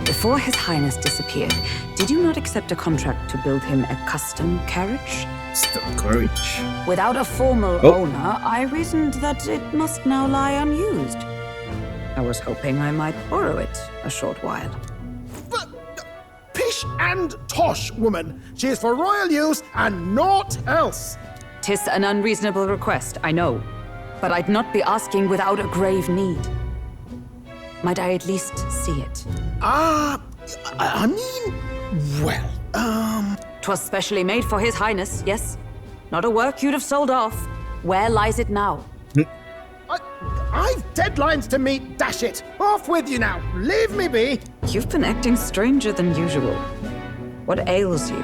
Before His Highness disappeared, did you not accept a contract to build him a custom carriage? Custom carriage. Without a formal owner, I reasoned that it must now lie unused. I was hoping I might borrow it a short while. Pish and tosh, woman. She is for royal use and naught else. 'Tis an unreasonable request, I know. But I'd not be asking without a grave need. Might I at least see it? I mean, well, 'Twas specially made for His Highness, yes? Not a work you'd have sold off. Where lies it now? I've deadlines to meet, dash it. Off with you now. Leave me be. You've been acting stranger than usual. What ails you?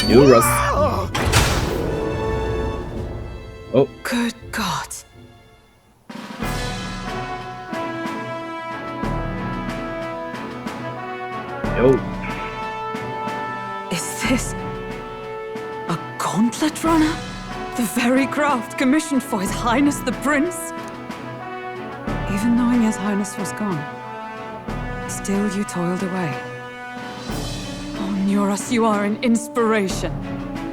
Neurus. Oh. Good God. Yo. Is this a gauntlet runner? The very craft commissioned for His Highness the Prince? Even knowing His Highness was gone, still you toiled away. Oh, Neurus, you are an inspiration.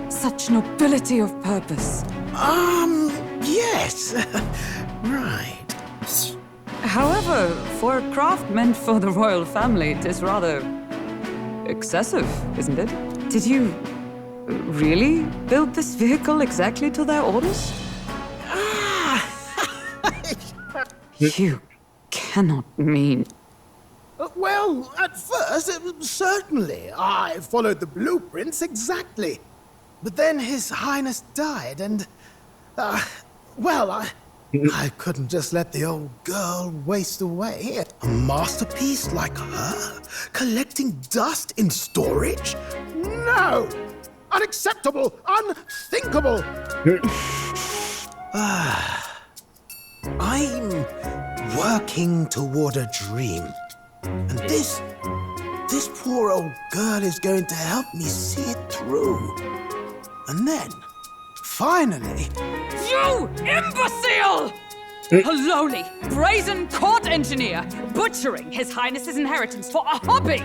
Such nobility of purpose. Yes. Right. However, for a craft meant for the royal family, it is rather excessive, isn't it? Did you really build this vehicle exactly to their orders? You cannot mean... Well, at first, certainly. I followed the blueprints exactly. But then His Highness died and... I couldn't just let the old girl waste away. A masterpiece like her? Collecting dust in storage? No! Unacceptable! Unthinkable! I'm working toward a dream. And this poor old girl is going to help me see it through. And then, finally... You imbecile! A lowly, brazen court engineer butchering His Highness's inheritance for a hobby!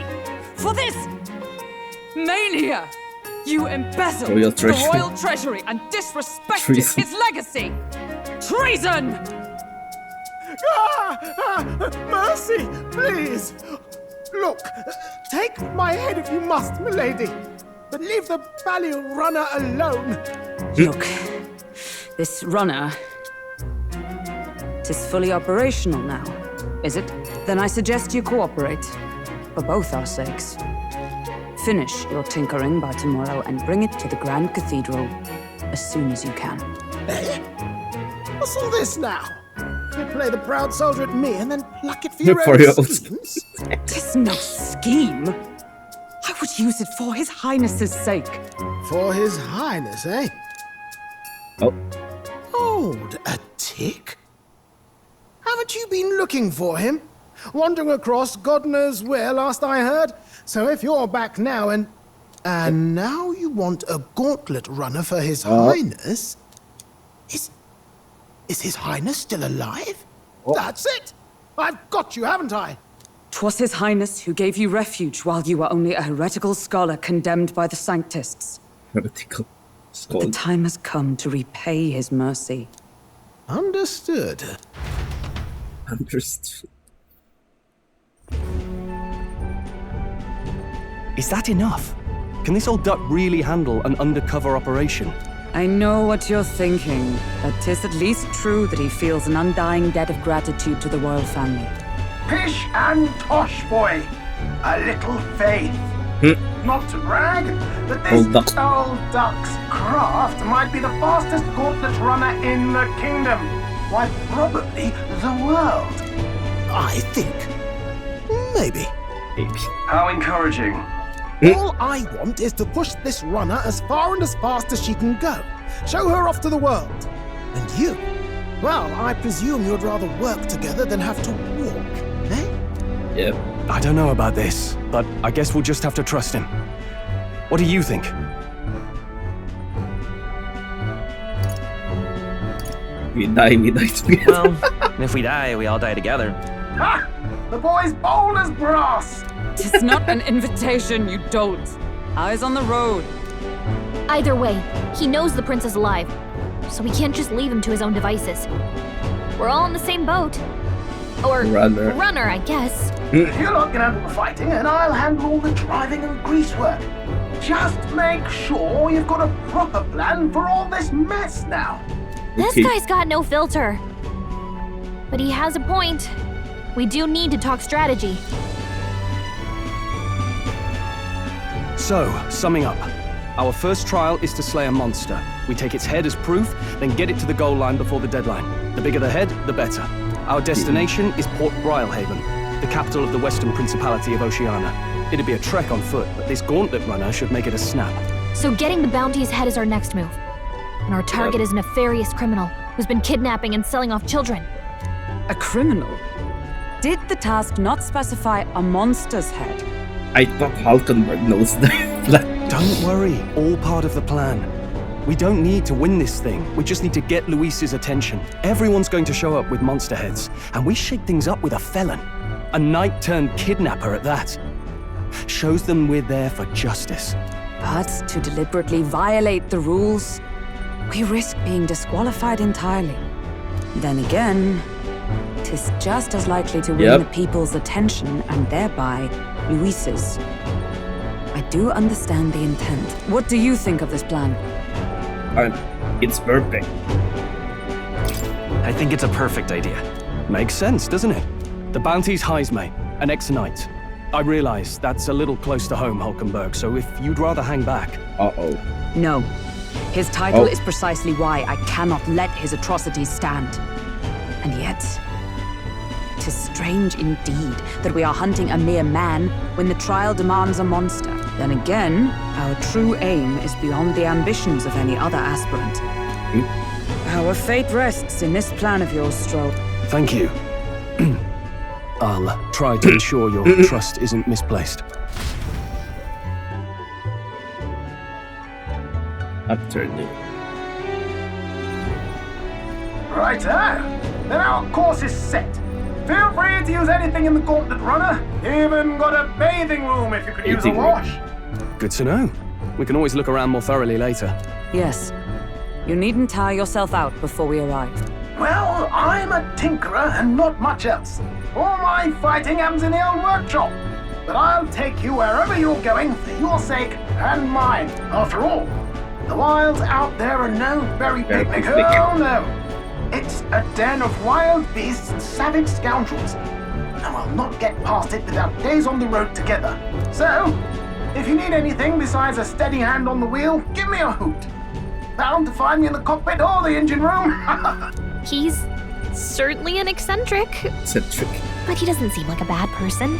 For this mania! You embezzled the royal treasury and disrespected his legacy! Treason! Mercy, please! Look, take my head if you must, milady. But leave the Balliol runner alone. Look, this runner... Tis fully operational now, is it? Then I suggest you cooperate. For both our sakes. Finish your tinkering by tomorrow and bring it to the Grand Cathedral as soon as you can. What's all this now? You play the proud soldier at me and then pluck it for your own schemes? Tis no scheme. I would use it for His Highness's sake. For His Highness, eh? Oh. Hold a tick. Haven't you been looking for him? Wandering across God knows where, last I heard. So if you're back now and now you want a gauntlet runner for His Highness? Is His Highness still alive? That's it! I've got you, haven't I? 'Twas His Highness who gave you refuge while you were only a heretical scholar condemned by the Sanctists. Heretical scholar. The time has come to repay His mercy. Understood. Understood. Is that enough? Can this old duck really handle an undercover operation? I know what you're thinking, but 'tis at least true that he feels an undying debt of gratitude to the royal family. Pish and tosh, boy. A little faith. Not to brag, but this Old duck. old duck's craft might be the fastest gauntlet runner in the kingdom. Why, probably the world. I think. Maybe. How encouraging. All I want is to push this runner as far and as fast as she can go. Show her off to the world. And you? Well, I presume you'd rather work together than have to walk, eh? Yep. I don't know about this, but I guess we'll just have to trust him. What do you think? We die together. Well, if we die, we all die together. Ha! The boy's bold as brass. It's not an invitation, you dolt. Eyes on the road. Either way, he knows the prince is alive, so we can't just leave him to his own devices. We're all in the same boat. Or runner, I guess. You lot can handle the fighting, and I'll handle all the driving and greasework. Just make sure you've got a proper plan for all this mess now. This guy's got no filter. But he has a point. We do need to talk strategy. So, summing up. Our first trial is to slay a monster. We take its head as proof, then get it to the goal line before the deadline. The bigger the head, the better. Our destination is Port Brilehaven, the capital of the Western Principality of Oceania. It'd be a trek on foot, but this gauntlet runner should make it a snap. So getting the bounty's head is our next move. And our target is a nefarious criminal who's been kidnapping and selling off children. A criminal? Did the task not specify a monster's head? I thought Hulkenberg knows that. Don't worry, all part of the plan. We don't need to win this thing. We just need to get Luis's attention. Everyone's going to show up with monster heads, and we shake things up with a felon. A knight-turned-kidnapper at that. Shows them we're there for justice. But to deliberately violate the rules, we risk being disqualified entirely. Then again, 'tis just as likely to win the people's attention and thereby Luis's. I do understand the intent. What do you think of this plan? It's perfect. I think it's a perfect idea. Makes sense, doesn't it? The bounty's Heismay, an ex-knight. I realize that's a little close to home, Hulkenberg, so if you'd rather hang back... Uh-oh. No. His title is precisely why I cannot let his atrocities stand. And yet, 'tis strange indeed that we are hunting a mere man when the trial demands a monster. Then again, our true aim is beyond the ambitions of any other aspirant. Our fate rests in this plan of yours, Stroll. Thank you. I'll try to ensure your trust isn't misplaced. Utterly. Righto. Then our course is set. Feel free to use anything in the gauntlet runner. Even got a bathing room if you could use a wash. Good to know. We can always look around more thoroughly later. Yes. You needn't tire yourself out before we arrive. Well, I'm a tinkerer and not much else. All my fighting happens in the old workshop. But I'll take you wherever you're going for your sake and mine. After all, the wilds out there are no berry picnic. Oh no. It's a den of wild beasts and savage scoundrels. And I'll not get past it without days on the road together. So, if you need anything besides a steady hand on the wheel, give me a hoot. Bound to find me in the cockpit or the engine room. He's certainly an eccentric. Eccentric. But he doesn't seem like a bad person.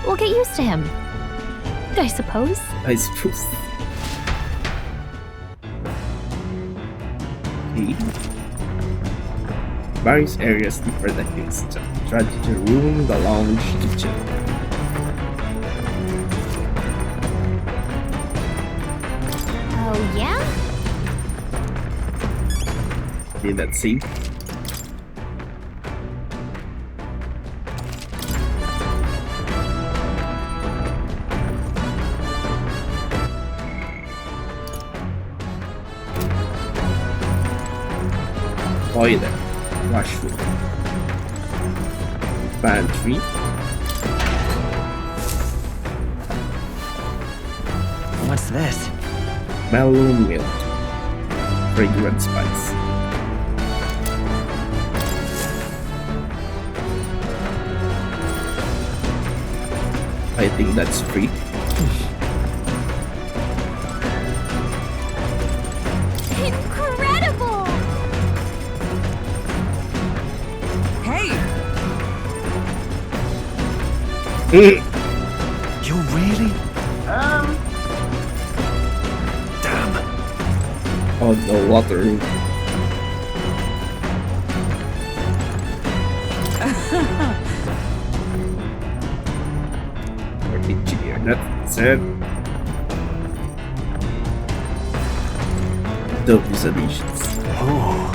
We'll get used to him. I suppose. I suppose. Okay. Various areas different against the strategy room, the lounge, kitchen. Oh, yeah? Okay, let's see. Toilet, washroom, pantry. What's this? Melon milk, fragrant spice. I think that's free. Incredible! Hey! You really? Damn. Oh no, water room. Or engineer, that's it. Those additions. Oh.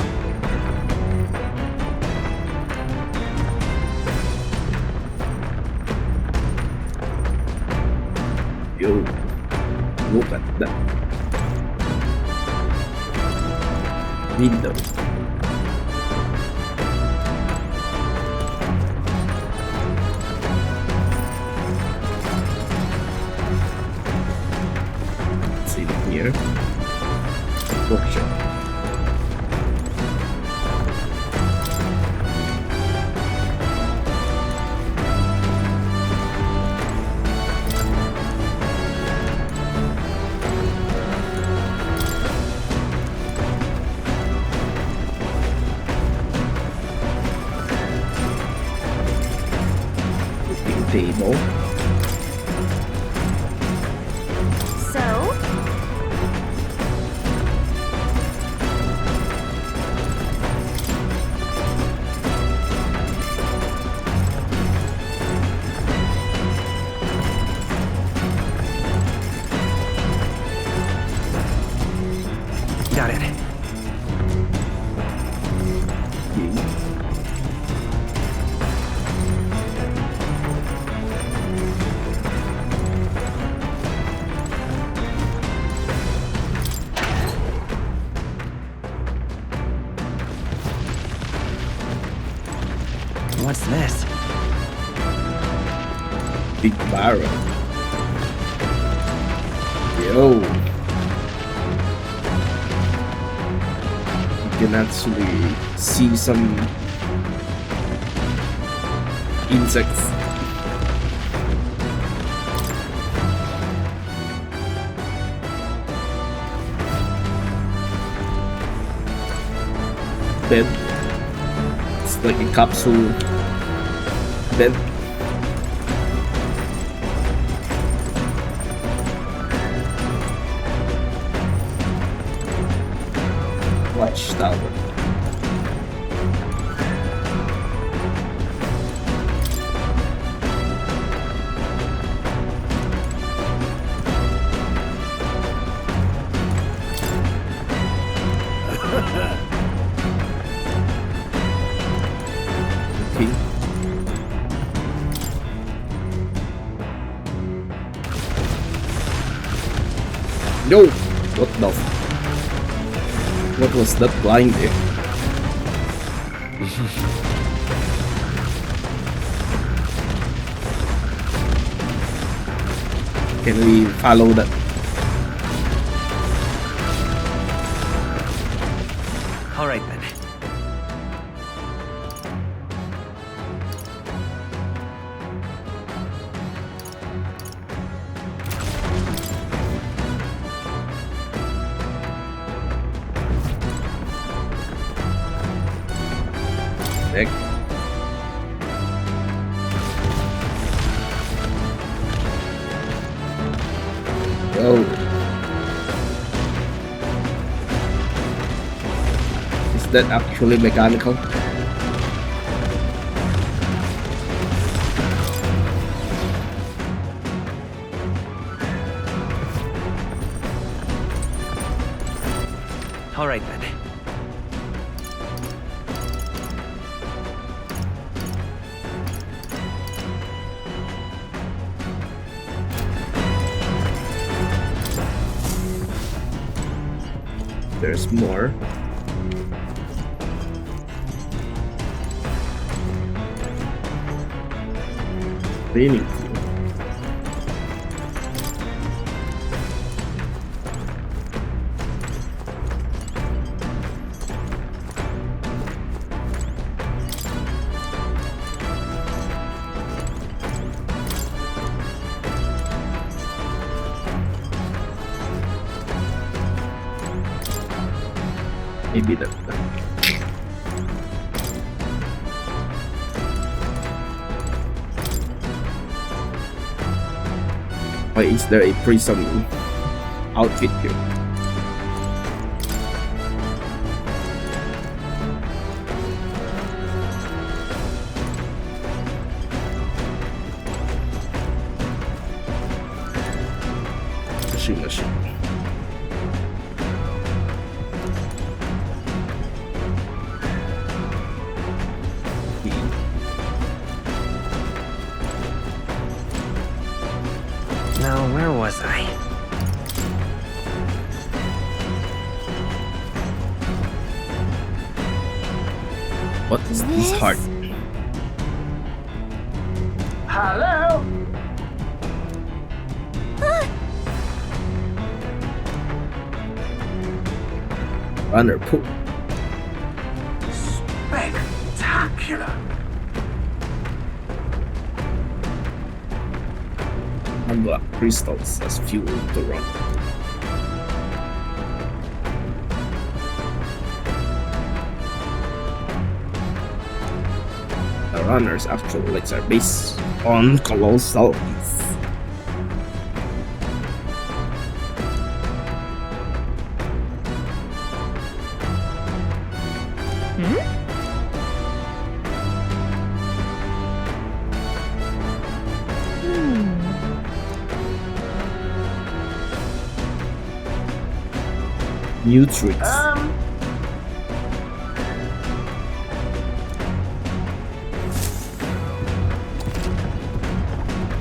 Yo, look at that. Window. See here. Workshop. Table. So? Got it. What's this? Big barrel. Yo. You can actually see some insects. Bed. It's like a capsule bed. Watchtower. Okay. No! What the? What was that blind there? Can we follow that? All right then. Nick. Oh. Is that actually mechanical? All right then. There's more. Meaningful. Maybe that's that. Why is there a prism outfit here? Machine. Now, where was I? What is this heart? Hello? Runner pool. Spectacular. Unlock crystals as fuel to run. The runner's actual legs are based on colossal ease. New tricks.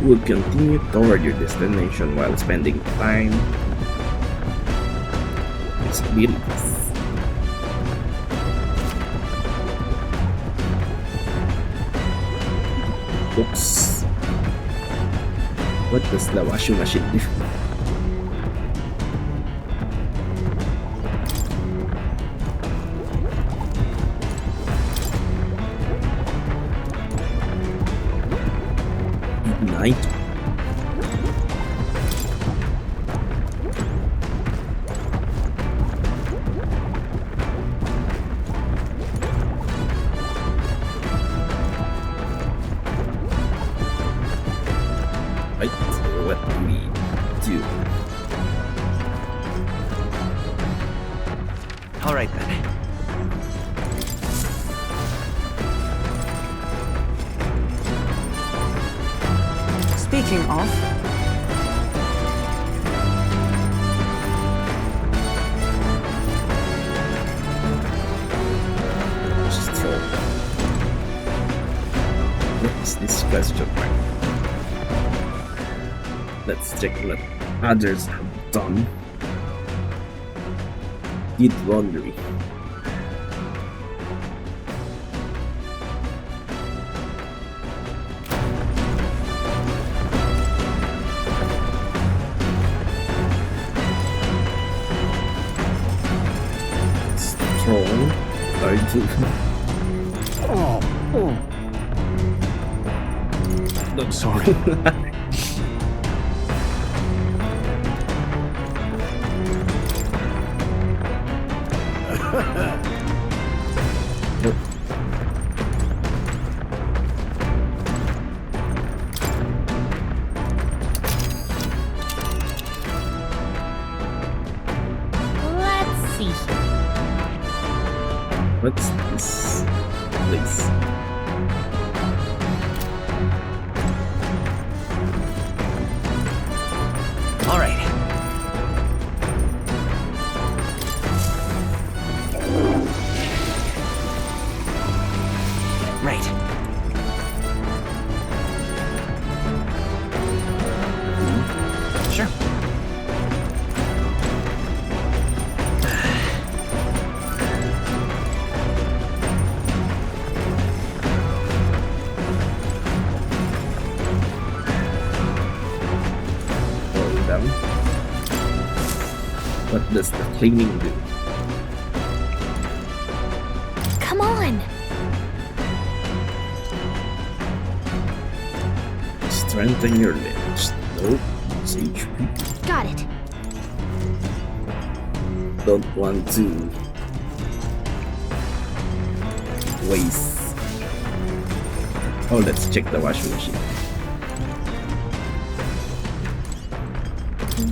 You will continue toward your destination while spending time with abilities. Oops. What does the washing machine do? Ignite. Right, what do we do? All right then. Speaking of, What is this question mark? Let's check what others have done. Did laundry. Strong. I'm sorry. What's this place? All right. Right. Sure. Going down. What does the cleaning do? Come on. Strengthen your limbs. Nope. Sage. Got it. Don't want to waste. Oh, let's check the washing machine.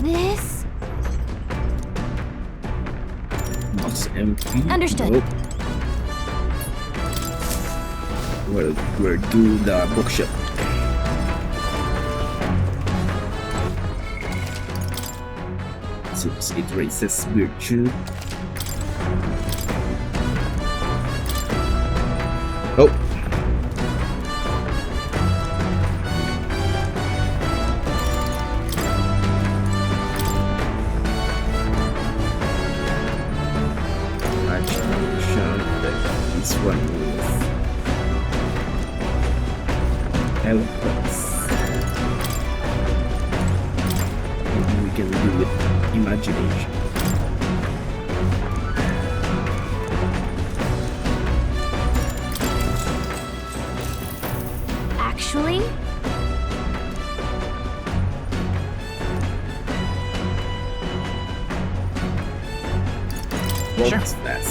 This? Box empty. Understood. Nope. We'll do the bookshelf. Seems it raises virtue. Oh. This one is eloquence. Maybe we can do with imagination. Actually? What's this?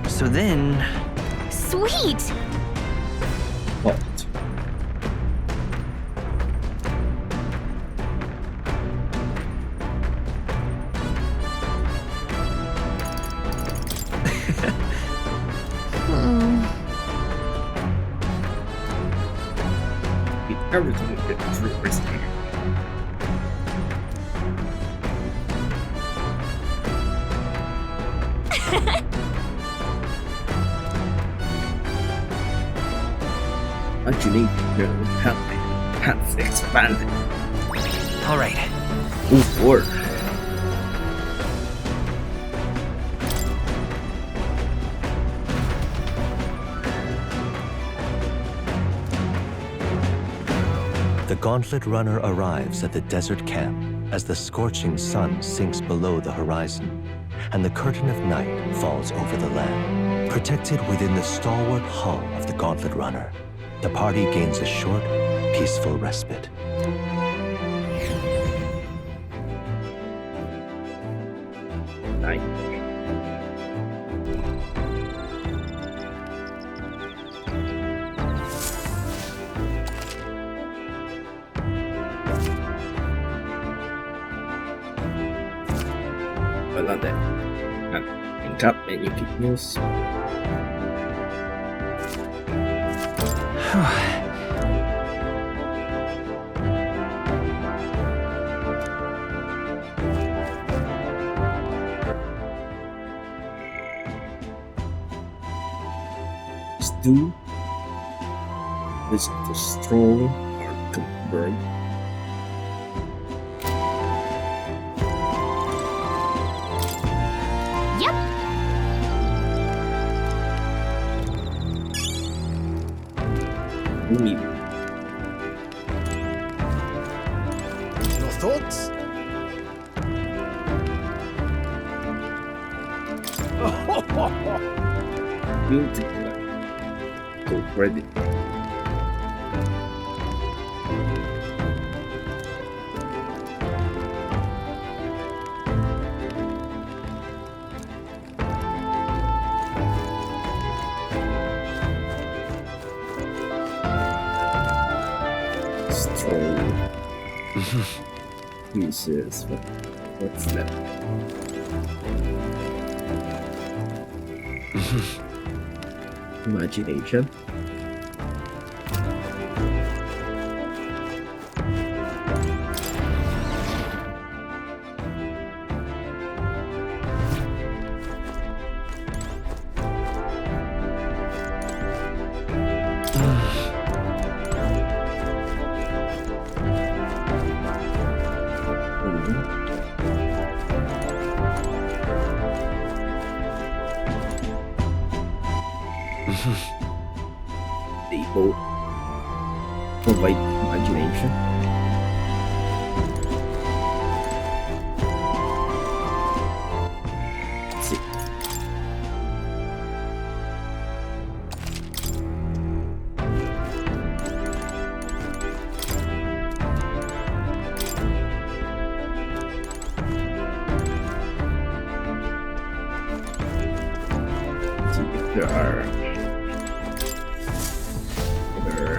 So then... Sweet! What? Everything will get through risky. What you need to help me. Pants expanded. All right. Move forward. The Gauntlet Runner arrives at the desert camp as the scorching sun sinks below the horizon and the curtain of night falls over the land. Protected within the stalwart hull of the Gauntlet Runner, the party gains a short, peaceful respite. Night. Wala din. At tingkap, menu keep news. Do visit the stroll or burn. Yep. Only Your thoughts? beautiful. Go credit. Jesus, what's that? Imagination. They both provide imagination. Let's see. Let's see if there are other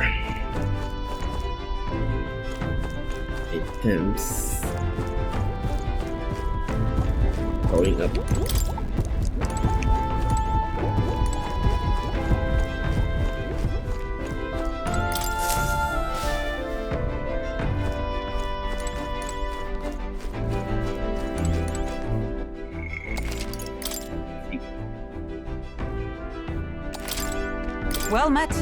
items going up. Well met.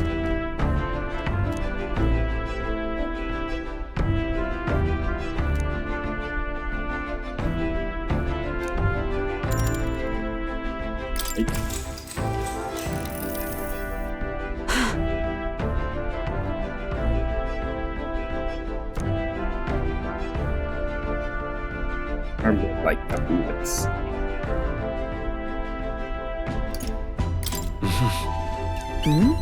Armor like the bullets. Hmm?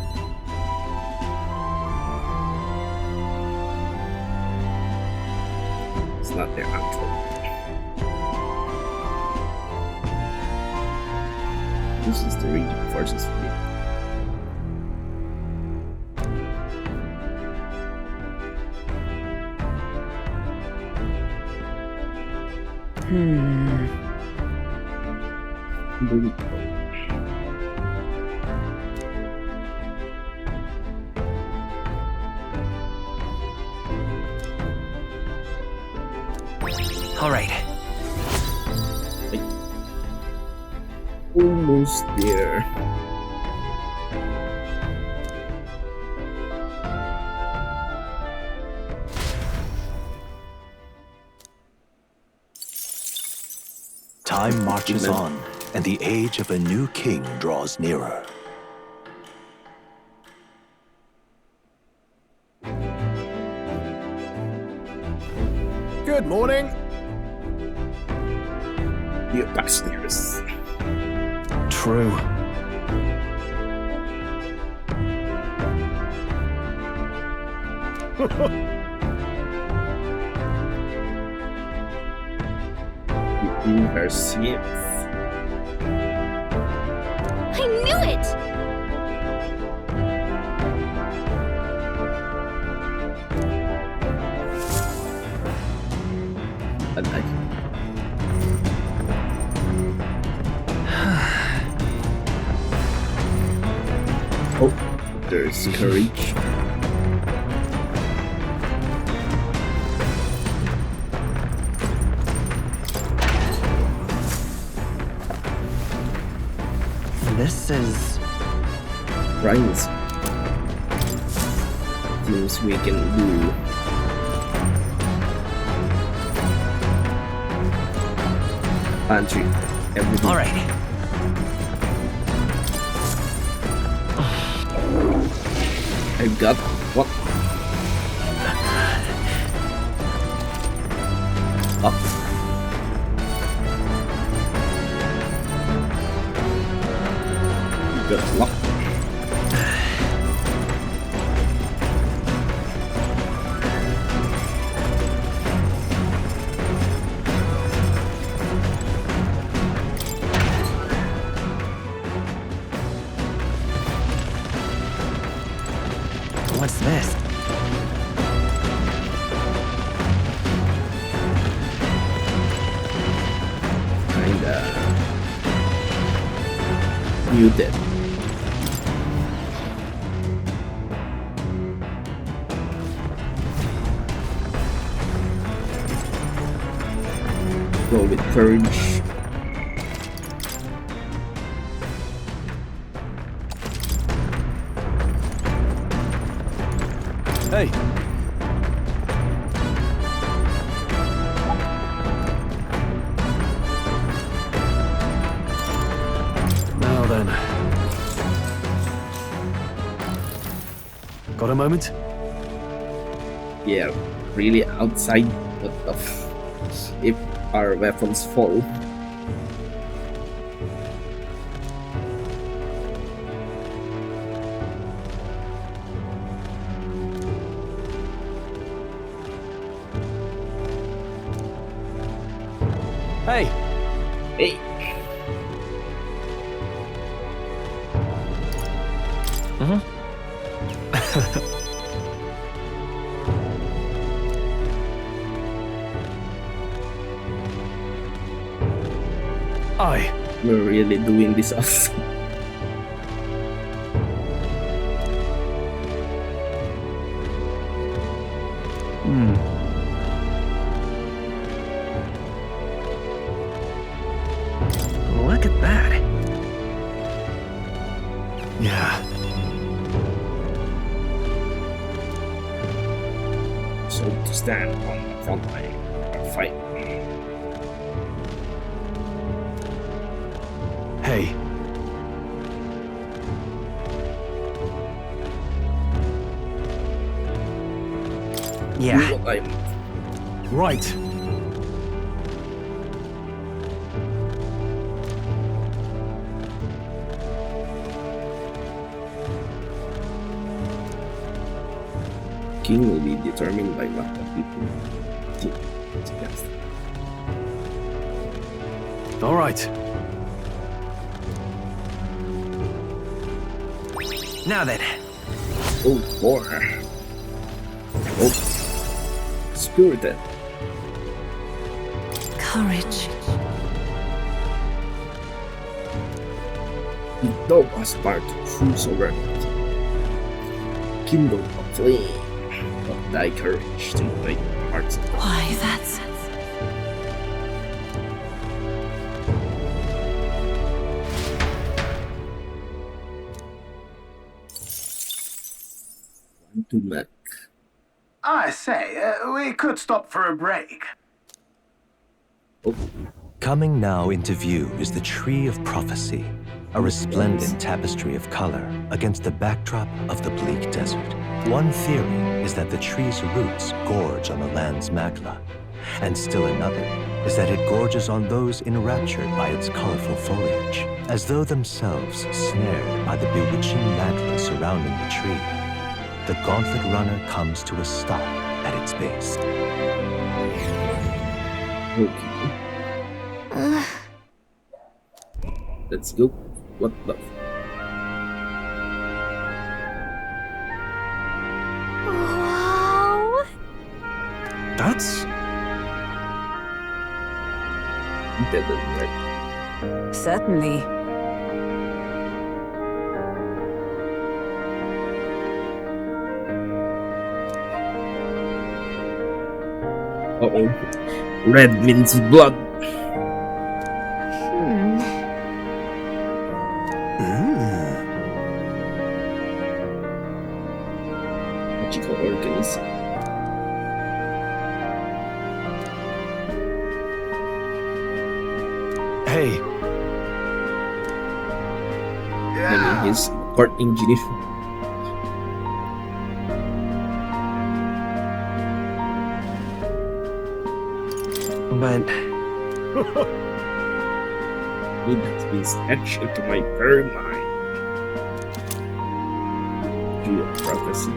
It's not their actual. This is the region forces fleet. All right. Almost there. Time marches on, and the age of a new king draws nearer. Good morning. You bastards. True. You are safe. I knew it! Oh, there's courage. This is... Ryan's. Seems we can do. Pantry. Everything. All right. I've got what? Up. You got luck. What's this? Muted. Go with courage. Hey. Now then. Got a moment? Yeah, really outside. What the if our weapons fall? Hey. Hey. We're really doing this us. Look at that. Yeah. So to stand on the front line and fight. Hey. Yeah. Right. King will be determined by what the people think. Yes. All right. Now then. Oh, more. Oh, spirited. Courage. Thou hast part whosoever. Kindle a flame of thy courage to make hearts. Why, that's... To make. I say, we could stop for a break. Coming now into view is the Tree of Prophecy, a resplendent tapestry of color against the backdrop of the bleak desert. One theory is that the tree's roots gorge on the land's magla, and still another is that it gorges on those enraptured by its colorful foliage, as though themselves snared by the bewitching magla surrounding the tree. The Gauntlet Runner comes to a stop at its base. Okay. Let's go. What the? Wow. That's... Right. Certainly. Uh-oh. Red means blood. Magical organism. Hey. Maybe he's port engineer. But... It has been etched into my very mind. Tree of Prophecy.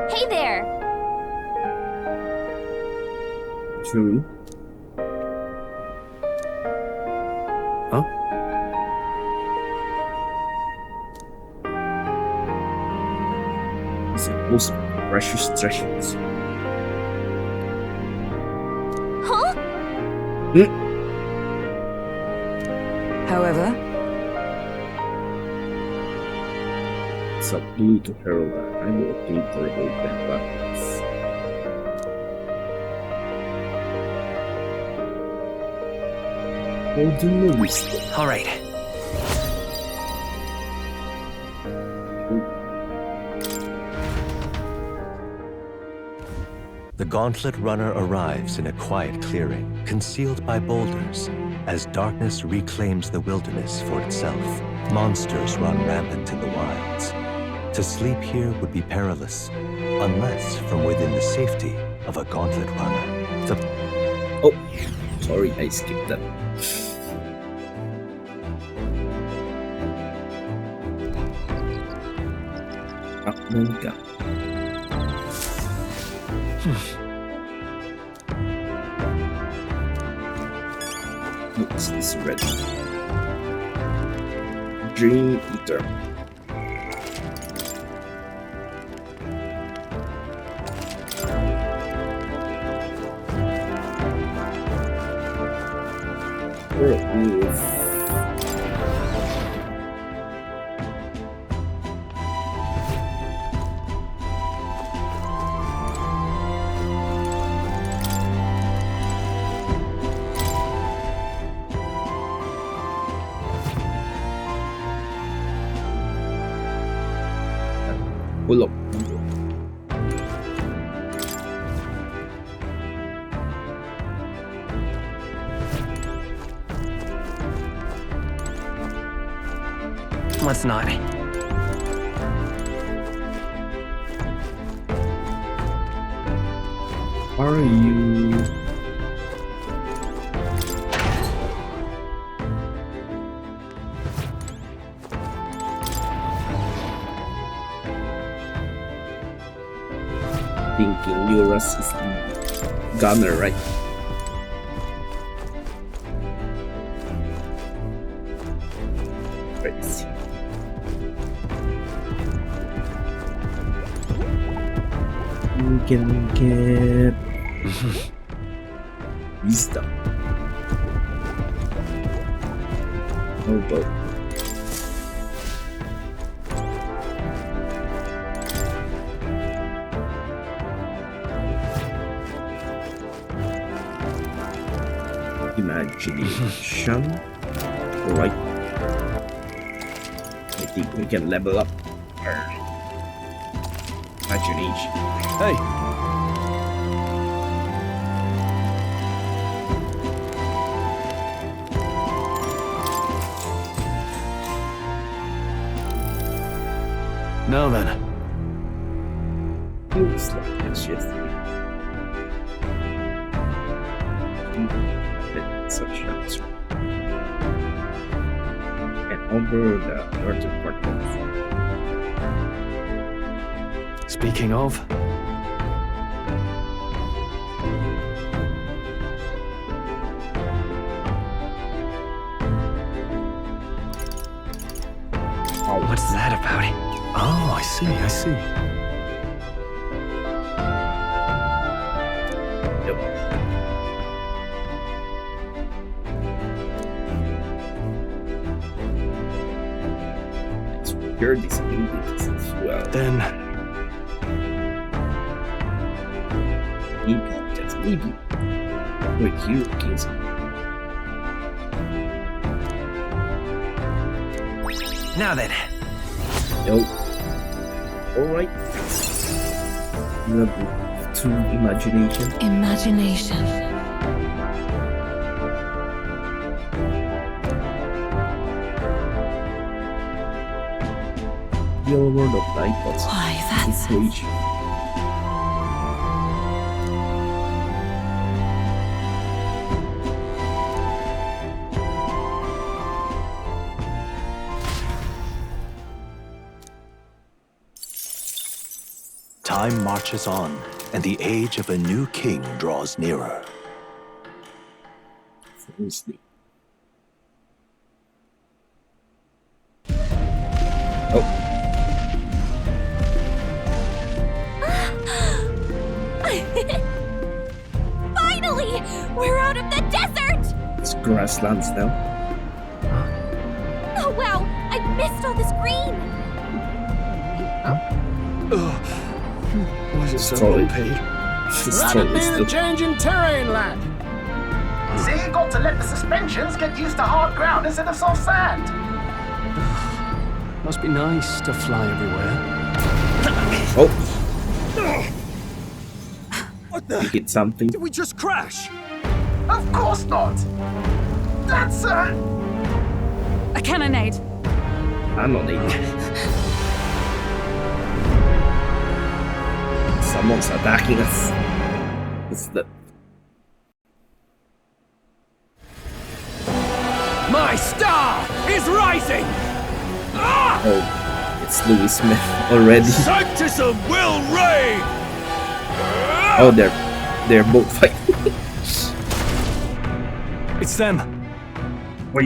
Hey there! True. Huh? It's the most precious treasures. Huh? However, subdue to Herola. I will pay for open weapons. Holding the wisdom. All right. The Gauntlet Runner arrives in a quiet clearing, concealed by boulders. As darkness reclaims the wilderness for itself, monsters run rampant in the wilds. To sleep here would be perilous, unless from within the safety of a Gauntlet Runner. Oh, sorry, I skipped that. Monica. What's this red? Dream Eater. Pull up. Let's not. Are you? Thinking Eurus is the gunner, right? Crazy. We can get wisdom. How about imagination? Alright. I think we can level up our imagination. Hey! Now then. Looks like it's just such answer. And over the northern part of Speaking of, What's that about? oh, I see. Secure these abilities as well. Then maybe. Wait, you Kings. Now then. Yo. Alright. Level 2 imagination. Imagination. Real world of Nightbots. Why, that's equation. Time marches on, and the age of a new king draws nearer. Seriously. Finally! We're out of the desert! It's grasslands now. Oh wow, I missed all this green. Why is it so Probably- bumpy? It's That'd totally be still. the change in terrain, lad. See, you got to let the suspensions get used to hard ground instead of soft sand. Must be nice to fly everywhere. Oh. You hit something. Did we just crash? Of course not. That's A cannonade. I'm not eating. Someone's attacking us. It's the My star is rising! Ah! oh, it's Louis Smith already. Sanctism will reign! Oh, they're both fighting. It's them. Why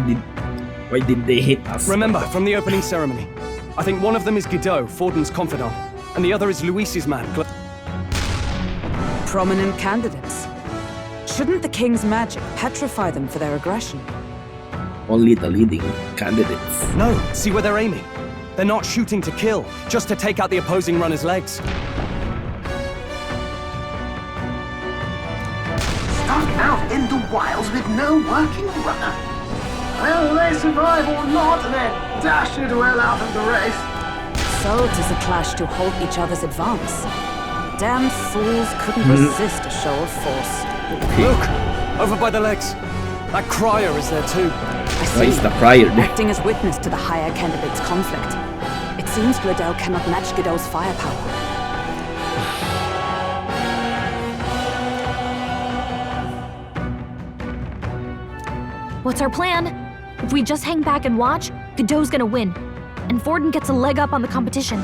did they hit us? Remember, from the opening ceremony. I think one of them is Godot, Forden's confidant, and the other is Luis's man. Prominent candidates. Shouldn't the king's magic petrify them for their aggression? Only the leading candidates. No, see where they're aiming. They're not shooting to kill, just to take out the opposing runner's legs. stuck out in the wilds with no working runner. Whether they survive or not, they're dashed well out of the race. So 'tis a clash to halt each other's advance. Damned fools couldn't resist a show of force. Look! Over by the legs. That crier is there too. Why is the crier there? Acting as witness to the higher candidate's conflict. It seems Gladel cannot match Godot's firepower. What's our plan? If we just hang back and watch, Godot's gonna win. And Forden gets a leg up on the competition.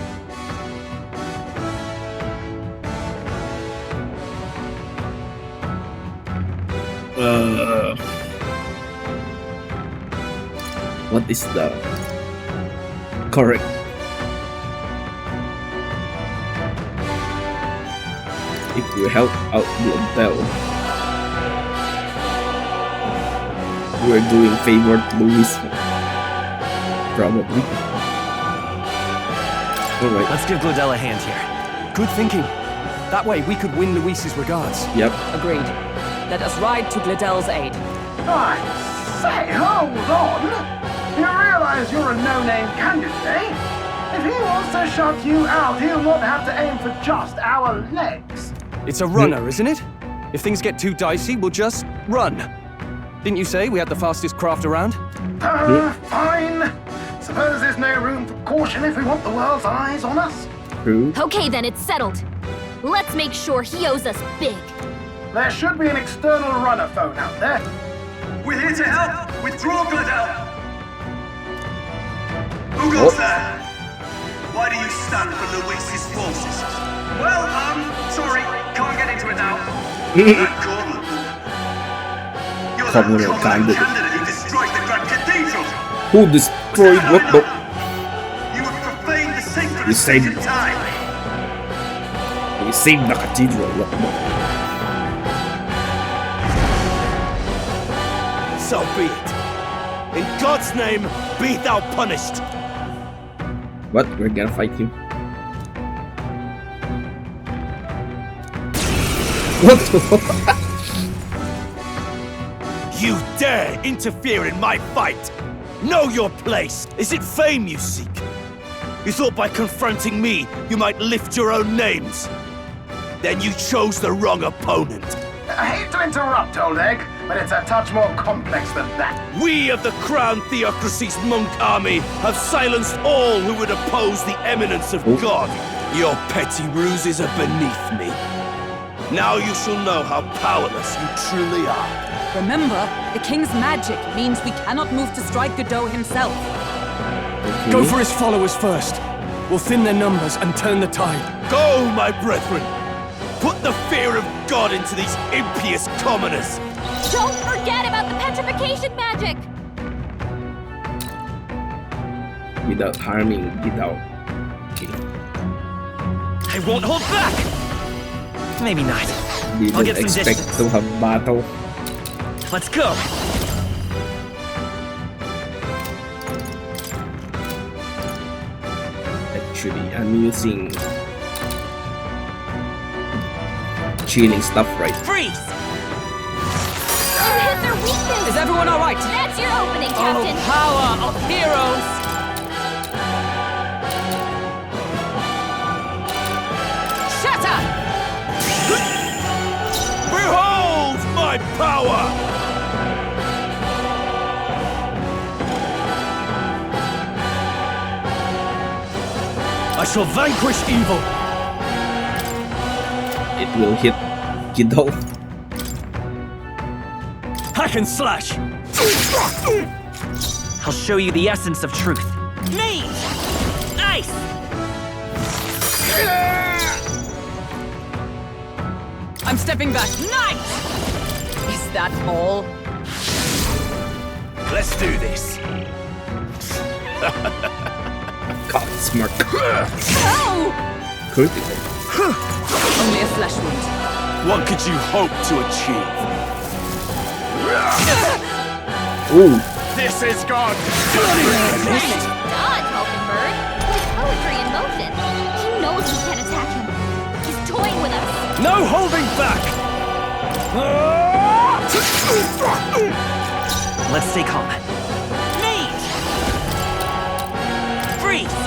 What is the correct? If we help out Gladel, we're doing favor to Luis. Probably. Alright. Let's give Gladel a hand here. Good thinking. That way we could win Luis's regards. Yep. Agreed. Let us ride to Gladel's aid. I say, hold on! You realize you're a no-name candidate, eh? If he wants to shut you out, he'll not have to aim for just our legs. It's a runner, isn't it? If things get too dicey, we'll just run. Didn't you say we had the fastest craft around? Fine. Suppose there's no room for caution if we want the world's eyes on us? True. Okay then, it's settled. Let's make sure he owes us big. There should be an external runner phone out there. We're here to help! Withdraw, Gladel! Who goes there? Why do you stand for Luis's forces? Well, sorry, can't get into it now. That Cornwall. You're that Cornwall candidate. candidate who destroyed the Grand Cathedral! Who destroyed what the? You have profaned the sacred You saved second time! We saved the cathedral. What the? So be it. In God's name, be thou punished. What? We're gonna fight him? What the? You dare interfere in my fight? Know your place. Is it fame you seek? You thought by confronting me, you might lift your own names. Then you chose the wrong opponent. I hate to interrupt, old egg, but it's a touch more complex than that. We of the Crown Theocracy's monk army have silenced all who would oppose the eminence of God. Your petty ruses are beneath me. Now you shall know how powerless you truly are. Remember, the king's magic means we cannot move to strike Godot himself. Go for his followers first. We'll thin their numbers and turn the tide. Go, my brethren! Put the fear of God into these impious commoners! Don't forget about the petrification magic! Without harming, without. Okay. I won't hold back! Maybe not. I'll Didn't get some expect distance. to have battle. Let's go! Actually, I'm using chilling stuff right. Freeze! You hit their weakness! Is everyone alright? That's your opening, Captain! Oh, power of heroes! Shatter! Behold my power! I shall vanquish evil! It will hit Kiddo. Hack and slash! I'll show you the essence of truth. Me! Ice! I'm stepping back. Night! Is that all? Let's do this. God, smart. Oh! Critical. Only a flesh wound. What could you hope to achieve? Ooh. This is God! Nice dodge, Mockingbird. Like poetry in motion. He knows we can't attack him. He's toying with us. No holding back! Let's stay calm. Mage! Freeze!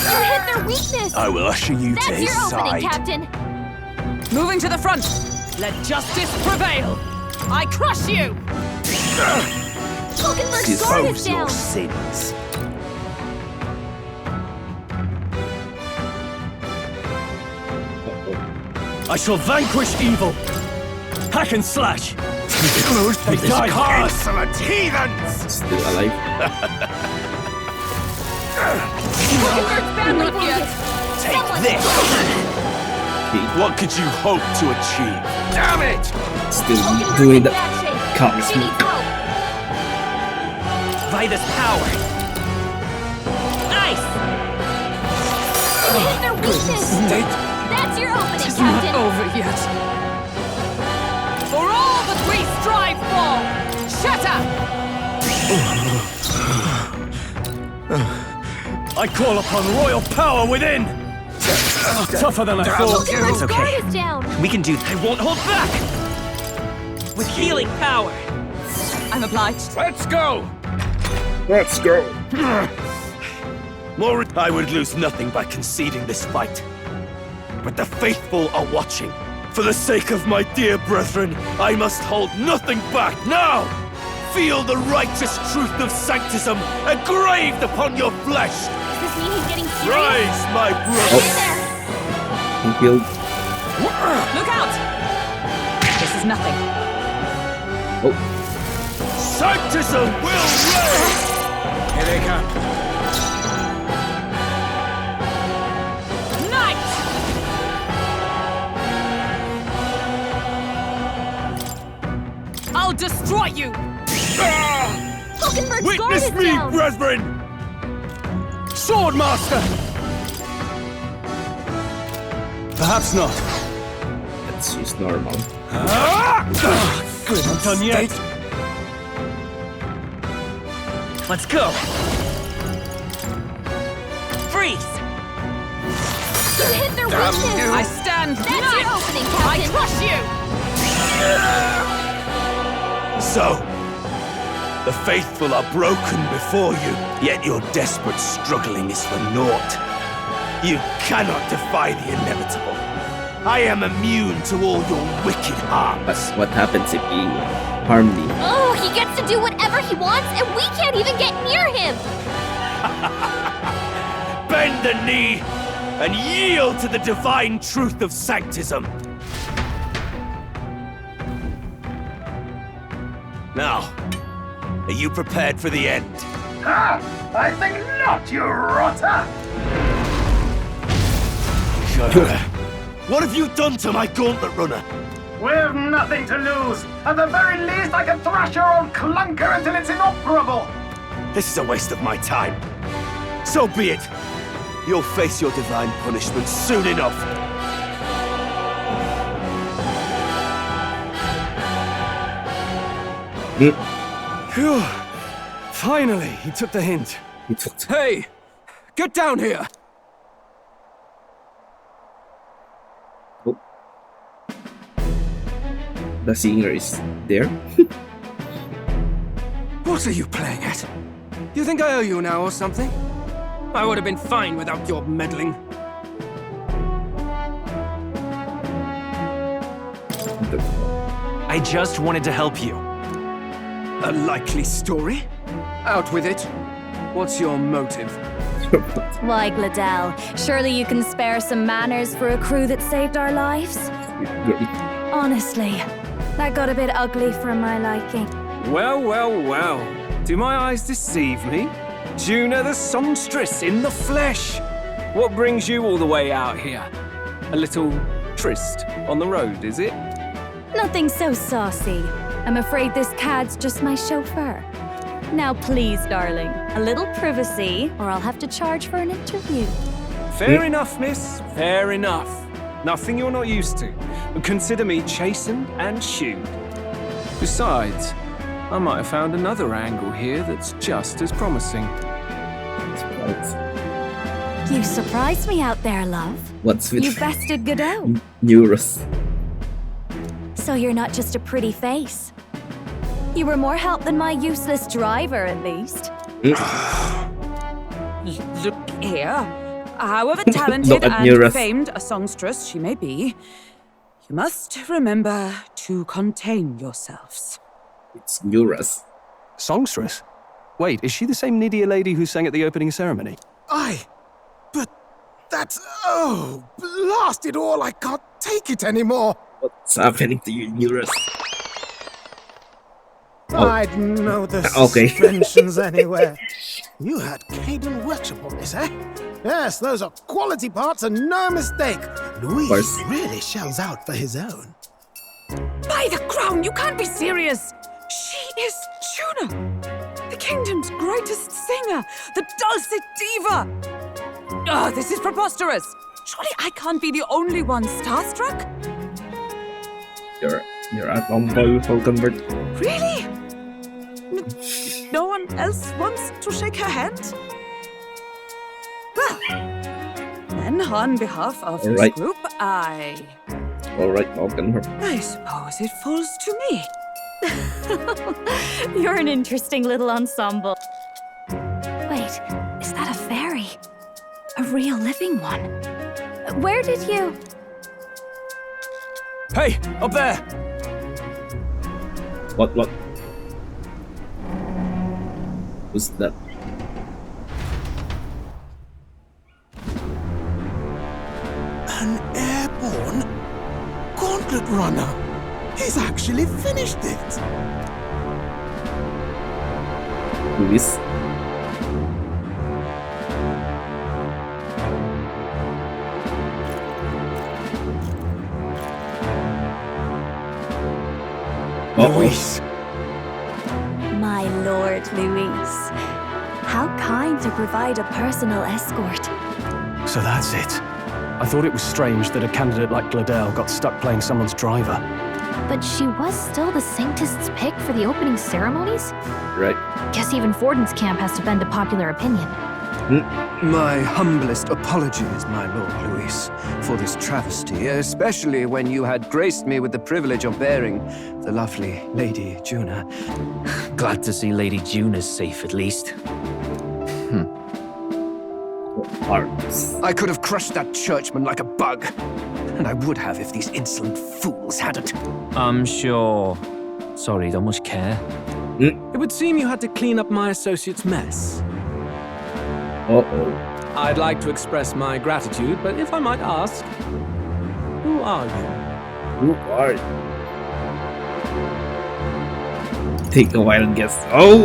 You hit their weakness! I will usher you That's to his your side. opening, Captain! Moving to the front. Let justice prevail. I crush you! Mockinbird's guard is down! Your sins. I shall vanquish evil. Hack and slash. They die hard. Insolent heathens! Still alive. Mockinbird's badly wounded! Take this! What could you hope to achieve? Damn it! Still doing the Bad shape. counter She smoke. needs help. Vitus power. Ice! You hit their weakness! That's your opening, It's Captain! not over yet. For all that we strive for! Shatter! I call upon royal power within! Tougher than I thought. It's Guard okay. is down! We can do. I won't hold back. With healing power. I'm obliged. Let's go! Let's go. More, I would lose nothing by conceding this fight. But the faithful are watching. For the sake of my dear brethren, I must hold nothing back now! Feel the righteous truth of sanctism engraved upon your flesh! Does this mean he's getting serious? Rise, my brother! He healed. Look out! This is nothing. Oh. Sanctism will reign! Here they come. Night! I'll destroy you! Mockinbird's guard Witness is me, down! brethren! Swordmaster! Perhaps not. Let's use normal. Good, not done yet. Let's go. Freeze! You hit their weakness! I stand. That's your opening, Captain! I crush you! So, the faithful are broken before you, yet your desperate struggling is for naught. You cannot defy the inevitable. I am immune to all your wicked harms. But what happens if he harm me? Oh, he gets to do whatever he wants, and we can't even get near him! Bend the knee and yield to the divine truth of sanctism. Now, are you prepared for the end? Ah, I think not, you rotter! What have you done to my gauntlet runner? We've nothing to lose. At the very least, I can thrash your old clunker until it's inoperable. This is a waste of my time. So be it. You'll face your divine punishment soon enough. Phew. Finally, he took the hint. He took. Hey, Get down here! Oh. The singer is there. What are you playing at? You think I owe you now or something? I would have been fine without your meddling. I just wanted to help you. A likely story? Out with it. What's your motive? Why, Gladell, surely you can spare some manners for a crew that saved our lives? Honestly, that got a bit ugly for my liking. Well, well, well. Do my eyes deceive me? Juna the songstress in the flesh. What brings you all the way out here? A little tryst on the road, is it? Nothing so saucy. I'm afraid this cad's just my chauffeur. Now please, darling, a little privacy, or I'll have to charge for an interview. Fair enough, miss. Fair enough. Nothing you're not used to. Consider me chastened and shooed. Besides, I might have found another angle here that's just as promising. You surprised me out there, love. What's with You bested Godot. Eurus? So you're not just a pretty face. You were more help than my useless driver, at least. Look here. However talented and famed a songstress she may be, you must remember to contain yourselves. It's Eurus. Songstress? Wait, is she the same Nydia lady who sang at the opening ceremony? Aye, but that's... Oh, blast it all, I can't take it anymore. What's happening to you, Eurus? I'd know the Okay. suspensions anywhere. You had Caden workshop on this, eh? Yes, those are quality parts and no mistake. Luis really shells out for his own. By the crown, you can't be serious! She is Juna, the kingdom's greatest singer, the dulcet diva! Oh, this is preposterous! Surely I can't be the only one starstruck? You're a tomboy, Falconbird. Really? No one else wants to shake her hand? Well, then on behalf of this group, I Alright, Falconbird. I suppose it falls to me. You're an interesting little ensemble. Wait, is that a fairy? A real living one? Where did you... Hey, up there! What? Who's that? An airborne gauntlet runner. He's actually finished it. Luis? Luis. My lord, Luis. How kind to provide a personal escort. So that's it. I thought it was strange that a candidate like Gladell got stuck playing someone's driver. But she was still the saintest's pick for the opening ceremonies? Right. Guess even Forden's camp has to bend to popular opinion. My humblest apologies, my Lord Luis, for this travesty, especially when you had graced me with the privilege of bearing the lovely Lady Juna. Glad to see Lady Juna's safe, at least. I could have crushed that churchman like a bug. And I would have if these insolent fools hadn't. I'm sure. Sorry, don't much care. It would seem you had to clean up my associate's mess. Uh-oh. I'd like to express my gratitude, but if I might ask, who are you? Who are you? Take a wild guess. Oh!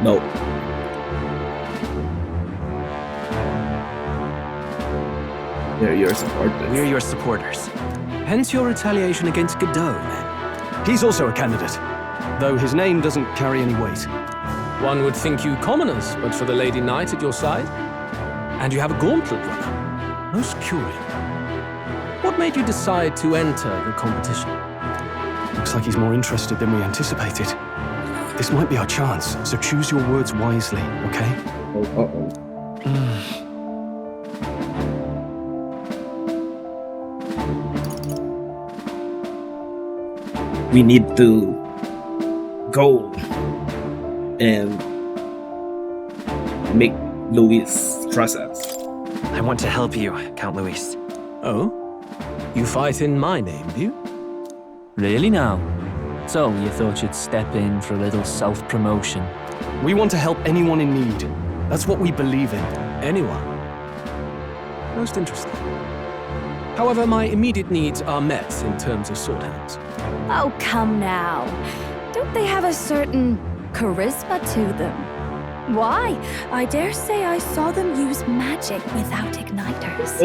No. They're your supporters. We're your supporters. Hence your retaliation against Godot, then. He's also a candidate, though his name doesn't carry any weight. One would think you commoners, but for the Lady Knight at your side. And you have a gauntlet runner. Most curious. What made you decide to enter the competition? Looks like he's more interested than we anticipated. This might be our chance, so choose your words wisely, okay? We need to go and make Luis trust us. I want to help you, Count Luis. Oh? You fight in my name, do you? Really now? So, you thought you'd step in for a little self-promotion? We want to help anyone in need. That's what we believe in. Anyone? Most interesting. However, my immediate needs are met in terms of sword hands. Oh, come now. Don't they have a certain charisma to them? Why? I dare say I saw them use magic without igniters.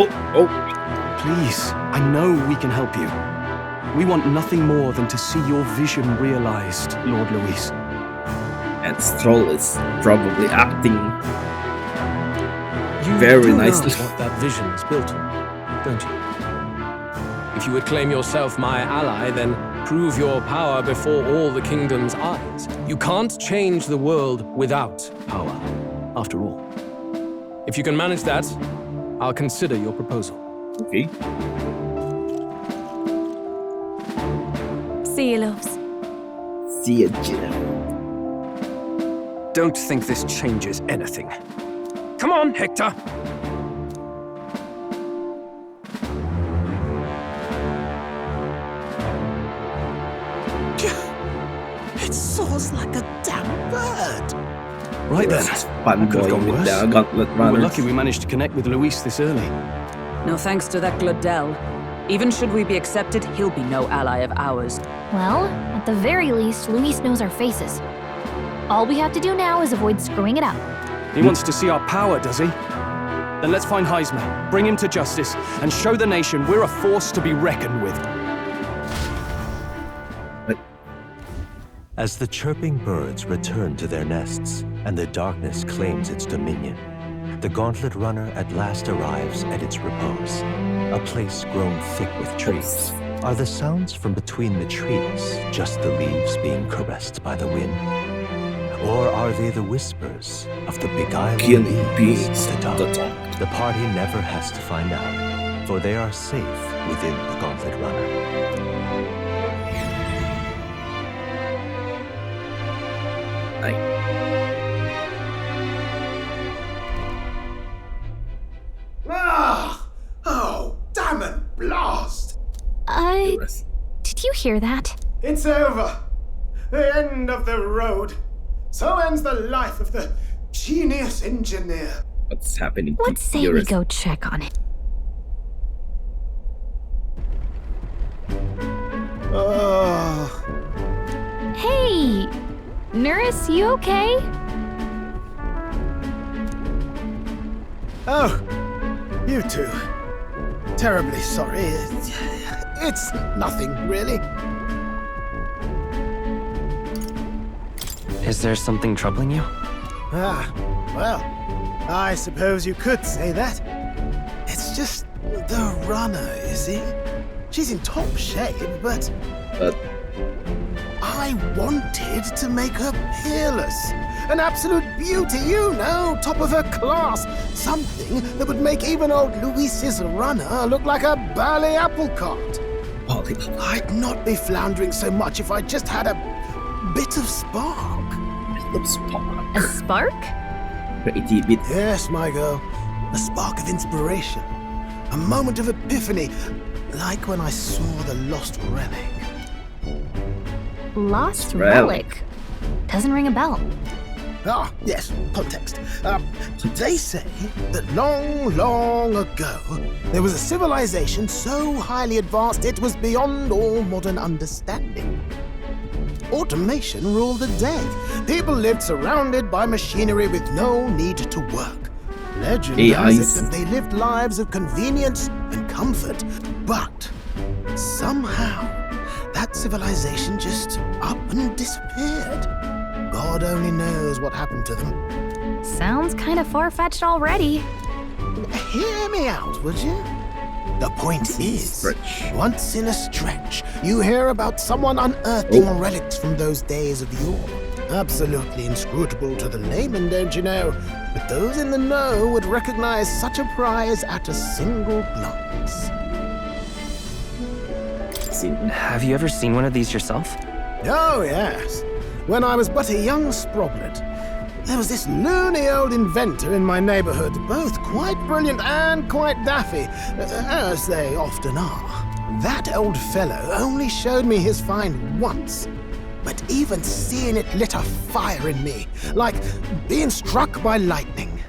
Please, I know we can help you. We want nothing more than to see your vision realized, Lord Luis. And Stroll is probably acting You very do nicely. know what that vision is built on, don't you? If you would claim yourself my ally, then prove your power before all the kingdom's eyes. You can't change the world without power, after all. If you can manage that, I'll consider your proposal. Okay. See you, loves. See you, Jim. Don't think this changes anything. Come on, Hector! It soars like a damn bird. Right then. Fun Could have boy gone with worse. the gauntlet We're runners. lucky we managed to connect with Luis this early. No thanks to that Gladel. Even should we be accepted, he'll be no ally of ours. Well, at the very least, Luis knows our faces. All we have to do now is avoid screwing it up. He wants to see our power, does he? Then let's find Heisman, bring him to justice, and show the nation we're a force to be reckoned with. As the chirping birds return to their nests and the darkness claims its dominion, the gauntlet runner at last arrives at its repose, a place grown thick with trees. Are the sounds from between the trees just the leaves being caressed by the wind? Or are they the whispers of the beguiling beings of the dark? The party never has to find out, for they are safe within the gauntlet runner. Ah! Oh, damn it, blast! Did you hear that? It's over. The end of the road. So ends the life of the genius engineer. What's happening? Let's say we go check on it. Oh. Hey! Nurse, you okay? Oh, you two. Terribly sorry. It's nothing, really. Is there something troubling you? Ah, well, I suppose you could say that. It's just the runner, you see? She's in top shape, but I wanted to make her peerless. An absolute beauty, you know, top of her class. Something that would make even old Luis's runner look like a bally apple cart. I'd not be floundering so much if I just had a bit of spark. A spark? Yes, my girl. A spark of inspiration. A moment of epiphany, like when I saw the lost relic. Lost relic? Doesn't ring a bell. Ah, yes, context. They say that long, long ago, there was a civilization so highly advanced it was beyond all modern understanding. Automation ruled the day. People lived surrounded by machinery with no need to work. Legend has it that they lived lives of convenience and comfort, but somehow that civilization just up and disappeared. God only knows what happened to them. Sounds kind of far-fetched already. Hear me out, would you? The point is, once in a stretch, you hear about someone unearthing relics from those days of yore. Absolutely inscrutable to the layman, don't you know? But those in the know would recognize such a prize at a single glance. Have you ever seen one of these yourself? Oh, yes. When I was but a young sproglet, there was this loony old inventor in my neighborhood, both quite brilliant and quite daffy, as they often are. That old fellow only showed me his find once, but even seeing it lit a fire in me, like being struck by lightning.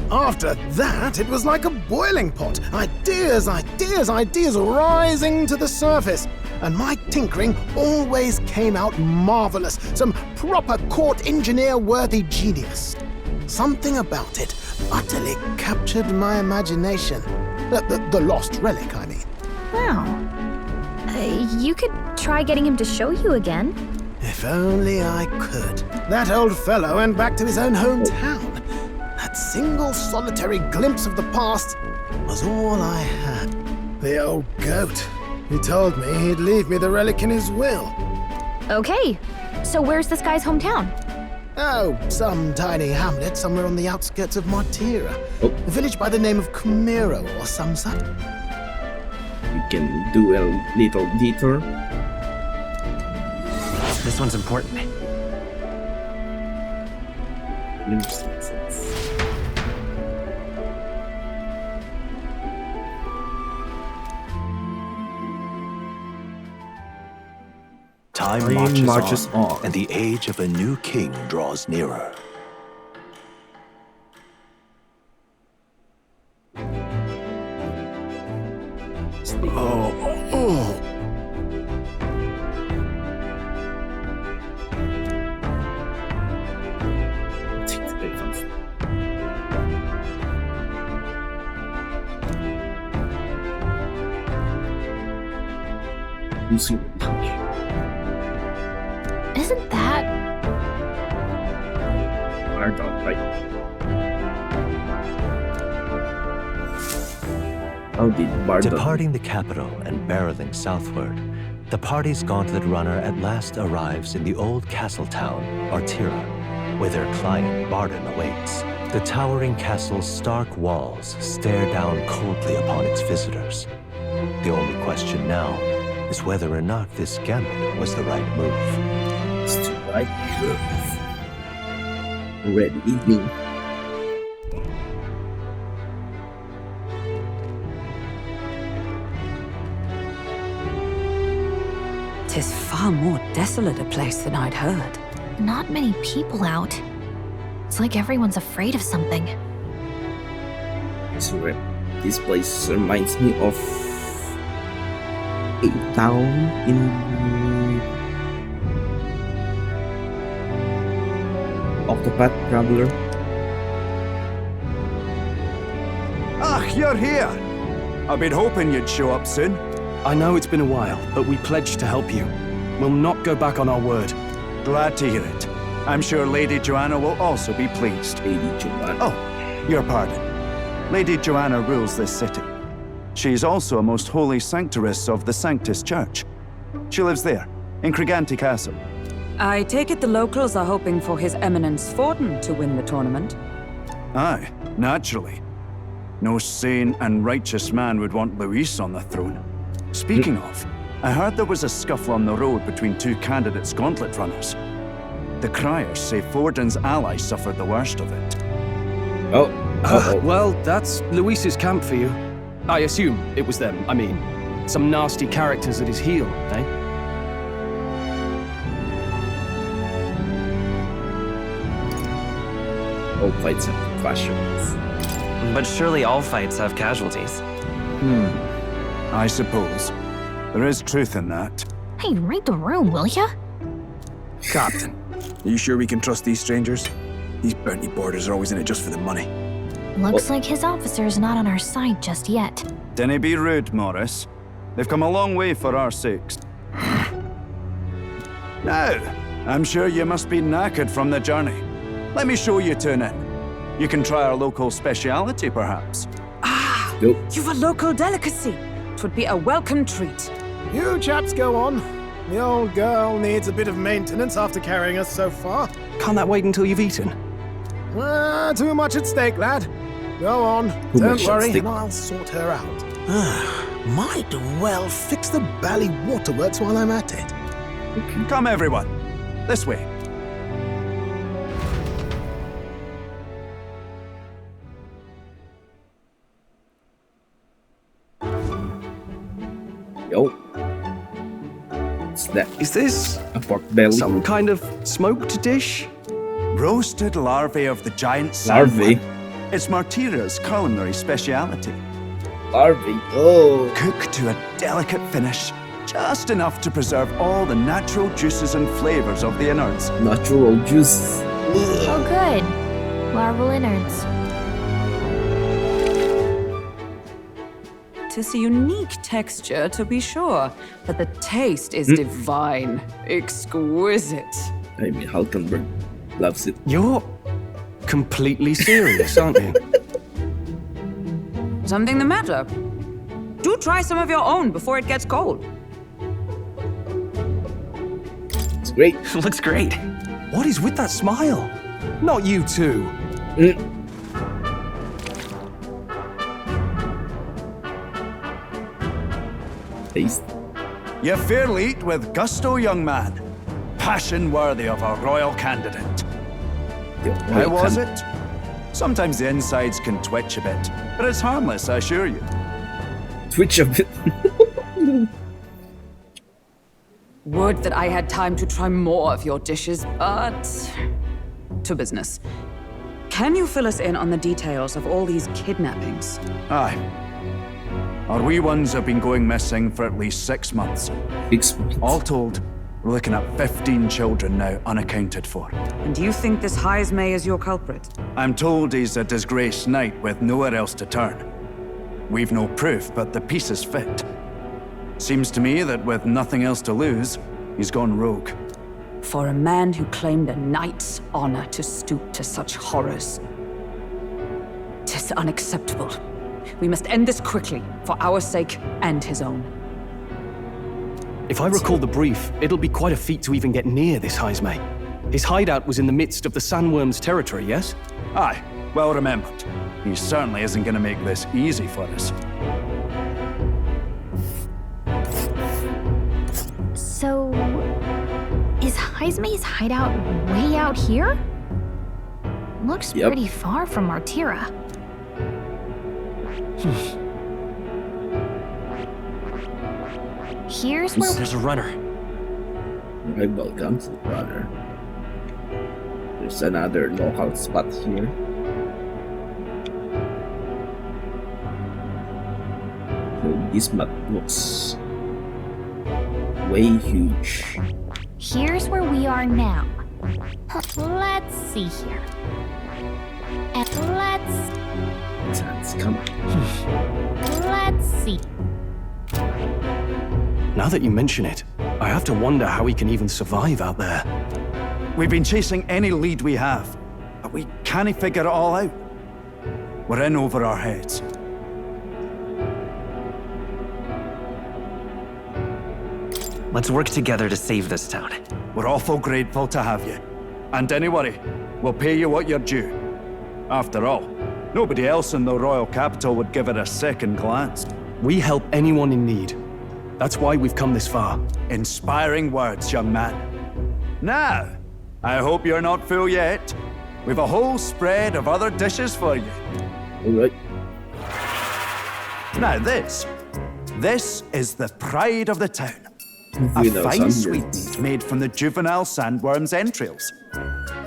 After that, it was like a boiling pot. Ideas rising to the surface. And my tinkering always came out marvelous, some proper court engineer-worthy genius. Something about it utterly captured my imagination. The lost relic, I mean. Wow. You could try getting him to show you again. If only I could. That old fellow went back to his own hometown. That single solitary glimpse of the past was all I had. The old goat. He told me he'd leave me the relic in his will. Okay, so where's this guy's hometown? Oh, some tiny hamlet somewhere on the outskirts of Martira. A village by the name of Kumiro or some such. You can do a little detour. This one's important. Time marches on, and the age of a new king draws nearer. Isn't that... Bardon, right? How did Bardon... Departing the capital and barreling southward, the party's gauntlet runner at last arrives in the old castle town, Artira, where their client Bardon awaits. The towering castle's stark walls stare down coldly upon its visitors. The only question now is whether or not this gambit was the right move. Red evening. 'Tis far more desolate a place than I'd heard. Not many people out. It's like everyone's afraid of something. This place reminds me of a town in Octopath Traveler. Ah, you're here! I've been hoping you'd show up soon. I know it's been a while, but we pledged to help you. We'll not go back on our word. Glad to hear it. I'm sure Lady Joanna will also be pleased. Lady Joanna. Oh, your pardon. Lady Joanna rules this city. She's also a most holy sanctuaress of the Sanctus Church. She lives there, in Criganti Castle. I take it the locals are hoping for His Eminence Forden to win the tournament? Aye, naturally. No sane and righteous man would want Luis on the throne. Speaking of, I heard there was a scuffle on the road between two candidates gauntlet runners. The criers say Forden's ally suffered the worst of it. Well, that's Luis's camp for you. I assume it was them. I mean, some nasty characters at his heel, eh? All fights have passions. But surely all fights have casualties. I suppose. There is truth in that. Hey, read the room, will ya? Captain, are you sure we can trust these strangers? These bounty boarders are always in it just for the money. Looks like his officer's not on our side just yet. Dinna be rude, Morris. They've come a long way for our sakes. Now, I'm sure you must be knackered from the journey. Let me show you to an inn. You can try our local speciality, perhaps. You've a local delicacy. 'Twould be a welcome treat. You chaps go on. The old girl needs a bit of maintenance after carrying us so far. Can't that wait until you've eaten? Too much at stake, lad. Go on. Too Don't much at worry, stake. and I'll sort her out. Might well fix the bally waterworks while I'm at it. Come, everyone. This way. Yo. What's that? Is this a pork belly? some kind of smoked dish? Roasted larvae of the giant Larvae? sandworm. It's Martira's culinary speciality. Larvae? Oh. Cooked to a delicate finish, just enough to preserve all the natural juices and flavors of the innards. Natural juice. Oh, good. Larval innards. Tis a unique texture, to be sure, but the taste is divine, exquisite. I mean, Halkenberg loves it. You're completely serious, aren't you? Something the matter? Do try some of your own before it gets cold. It's great. Looks great. What is with that smile? Not you too. Taste. You fairly eat with gusto, young man. Passion worthy of a royal candidate. How was it? Sometimes the insides can twitch a bit, but it's harmless, I assure you. Twitch a bit. Would that I had time to try more of your dishes, but... to business. Can you fill us in on the details of all these kidnappings? Aye. Our wee ones have been going missing for at least 6 months. 6 months. All told, we're looking at 15 children now unaccounted for. And do you think this Heismay is your culprit? I'm told he's a disgraced knight with nowhere else to turn. We've no proof, but the pieces fit. Seems to me that with nothing else to lose, he's gone rogue. For a man who claimed a knight's honor to stoop to such horrors. 'Tis unacceptable. We must end this quickly, for our sake and his own. If I recall the brief, it'll be quite a feat to even get near this Heismay. His hideout was in the midst of the sandworm's territory, yes? Aye, well remembered. He certainly isn't going to make this easy for us. So, is Heismay's hideout way out here? Looks pretty far from Martira. Here's where There's a runner. I welcome to the runner. There's another local spot here. So this map looks way huge. Here's where we are now. Let's see here. And Let's come on. let's see. Now that you mention it, I have to wonder how he can even survive out there. We've been chasing any lead we have, but we can't figure it all out. We're in over our heads. Let's work together to save this town. We're awful grateful to have you. And don't worry, we'll pay you what you're due. After all, nobody else in the royal capital would give it a second glance. We help anyone in need. That's why we've come this far. Inspiring words, young man. Now, I hope you're not full yet. We've a whole spread of other dishes for you. All right. Now this is the pride of the town. A Without fine sandworms. sweetmeat made from the juvenile sandworm's entrails.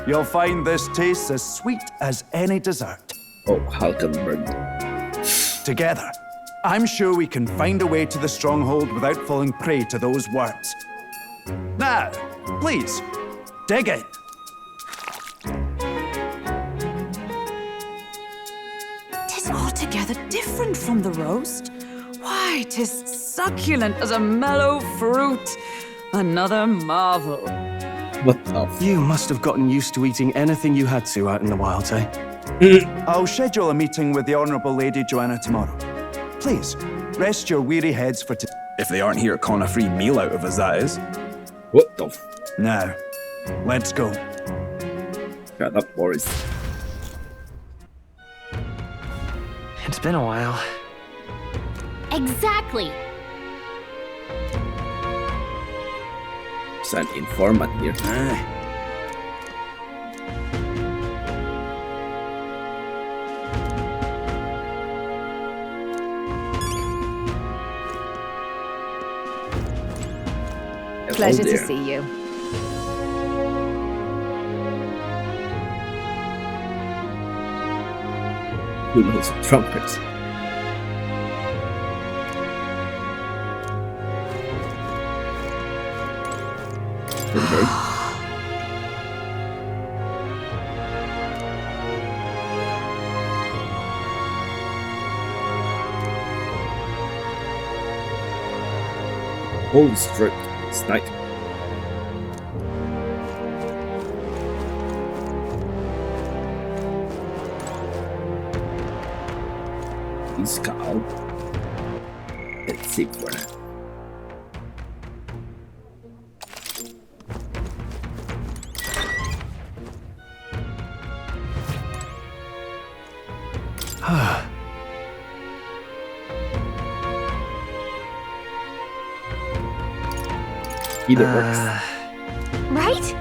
You'll find this tastes as sweet as any dessert. Oh, Halkenberg. Together, I'm sure we can find a way to the stronghold without falling prey to those worms. Now, please, dig in. Tis altogether different from the roast. Why, 'tis succulent as a mellow fruit. Another marvel. What the You must have gotten used to eating anything you had to out in the wilds, eh? I'll schedule a meeting with the Honourable Lady Joanna tomorrow. Please, rest your weary heads for today. If they aren't here calling a free meal out of us, that is. What the Now, let's go. Shut up, Boris. It's been a while. Exactly. There's an informant here. Pleasure there. to see you. Who knows trumpets? Okay. Whole strip. It's night. He's calm. Let's see for now. Either works. Right?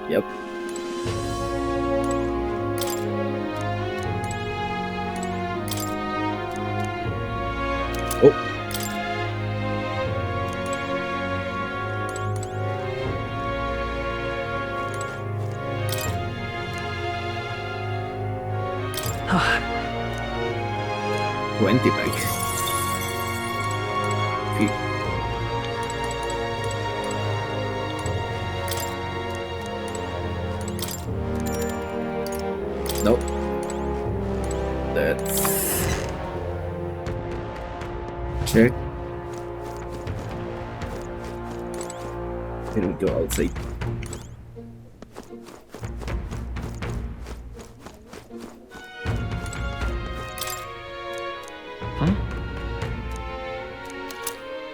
Yep. Oh. Ah. 20 back. Nope. That's check. Here we go outside. Huh?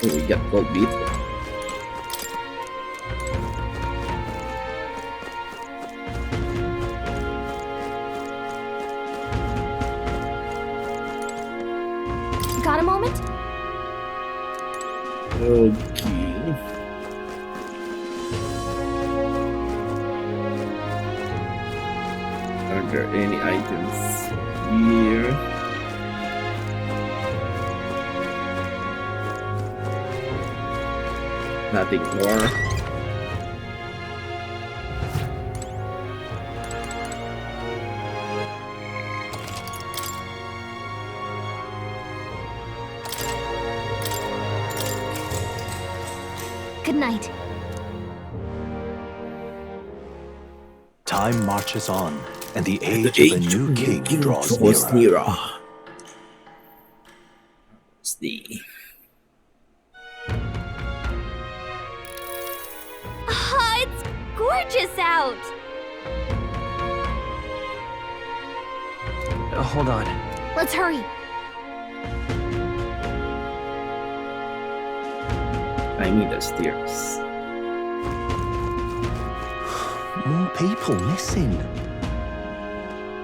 Oh, we got gold beetle. Got a moment? Okay. Are there any items here? Nothing more. Good night. Time marches on, and the age of a new king draws nearer. See. Ah, it's gorgeous out. Hold on. Let's hurry. I need the stairs. More people missing.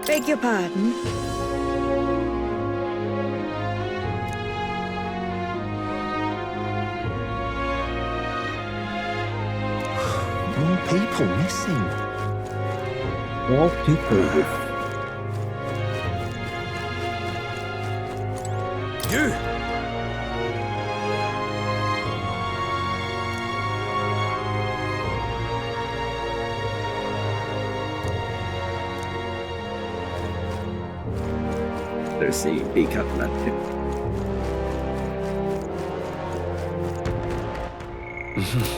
Beg your pardon? More people missing. More people with. You! There's a big Catman too.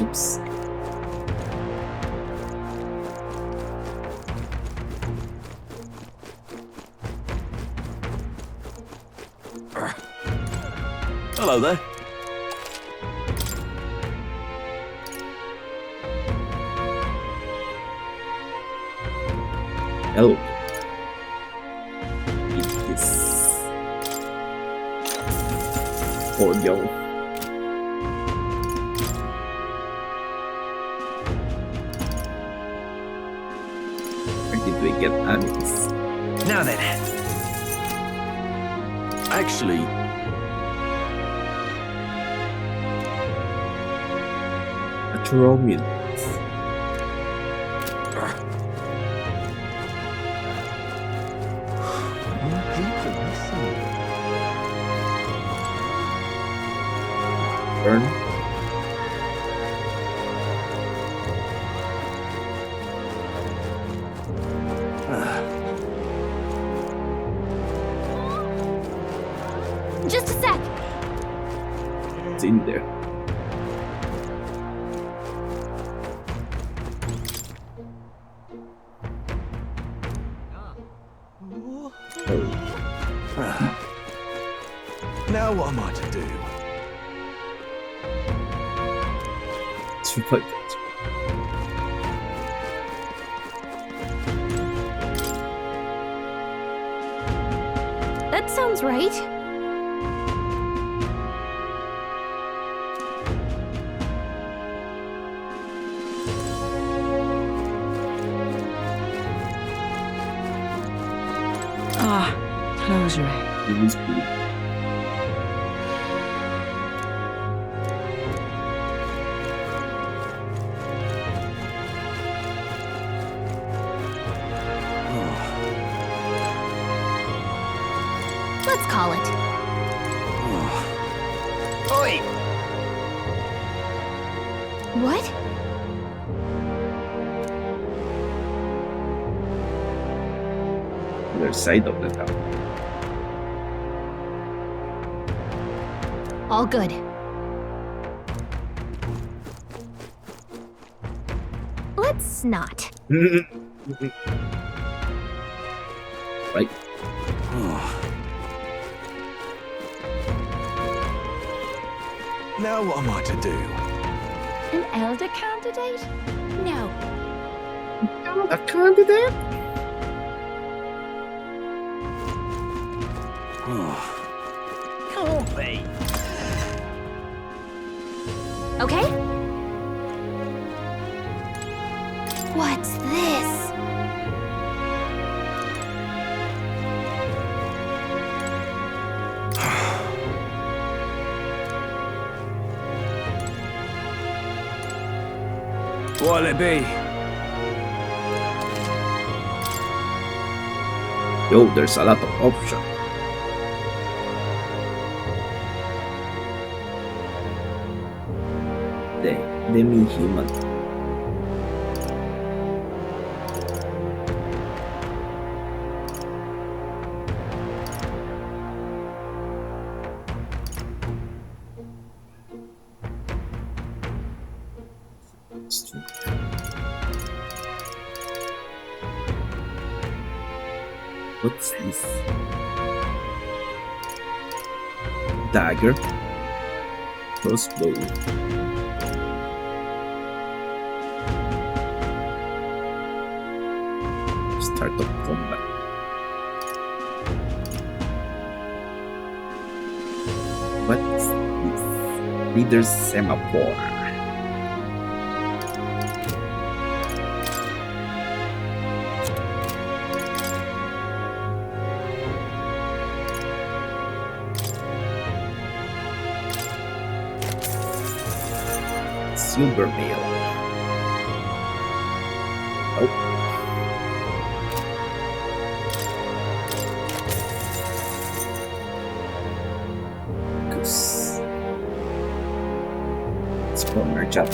Oops. Hello there. Hello. cordial. Where did we get Amis? Now then. Actually, Romulans. Burn. Just a sec. It's in there. now what am I to do? Too late. That sounds right. Close your eyes. Let's call it. Oi! What? Other side of the town. All good. Let's not. Right. Now what am I to do? An elder candidate? No. A candidate? Can't be. Okay? What's this? What'll it be? Yo, there's a lot of options. Demi-human. What's this? Dagger. Crossbow. Start of combat. What's this? Leader's semaphore. Silver mail. Oh. Spawner job.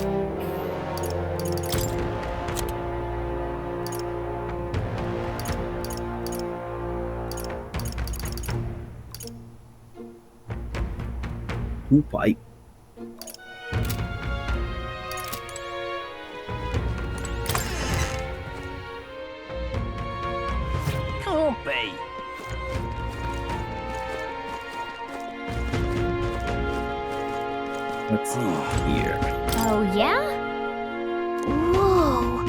Two pipe. Can't be. Let's see here. Oh, yeah? Whoa.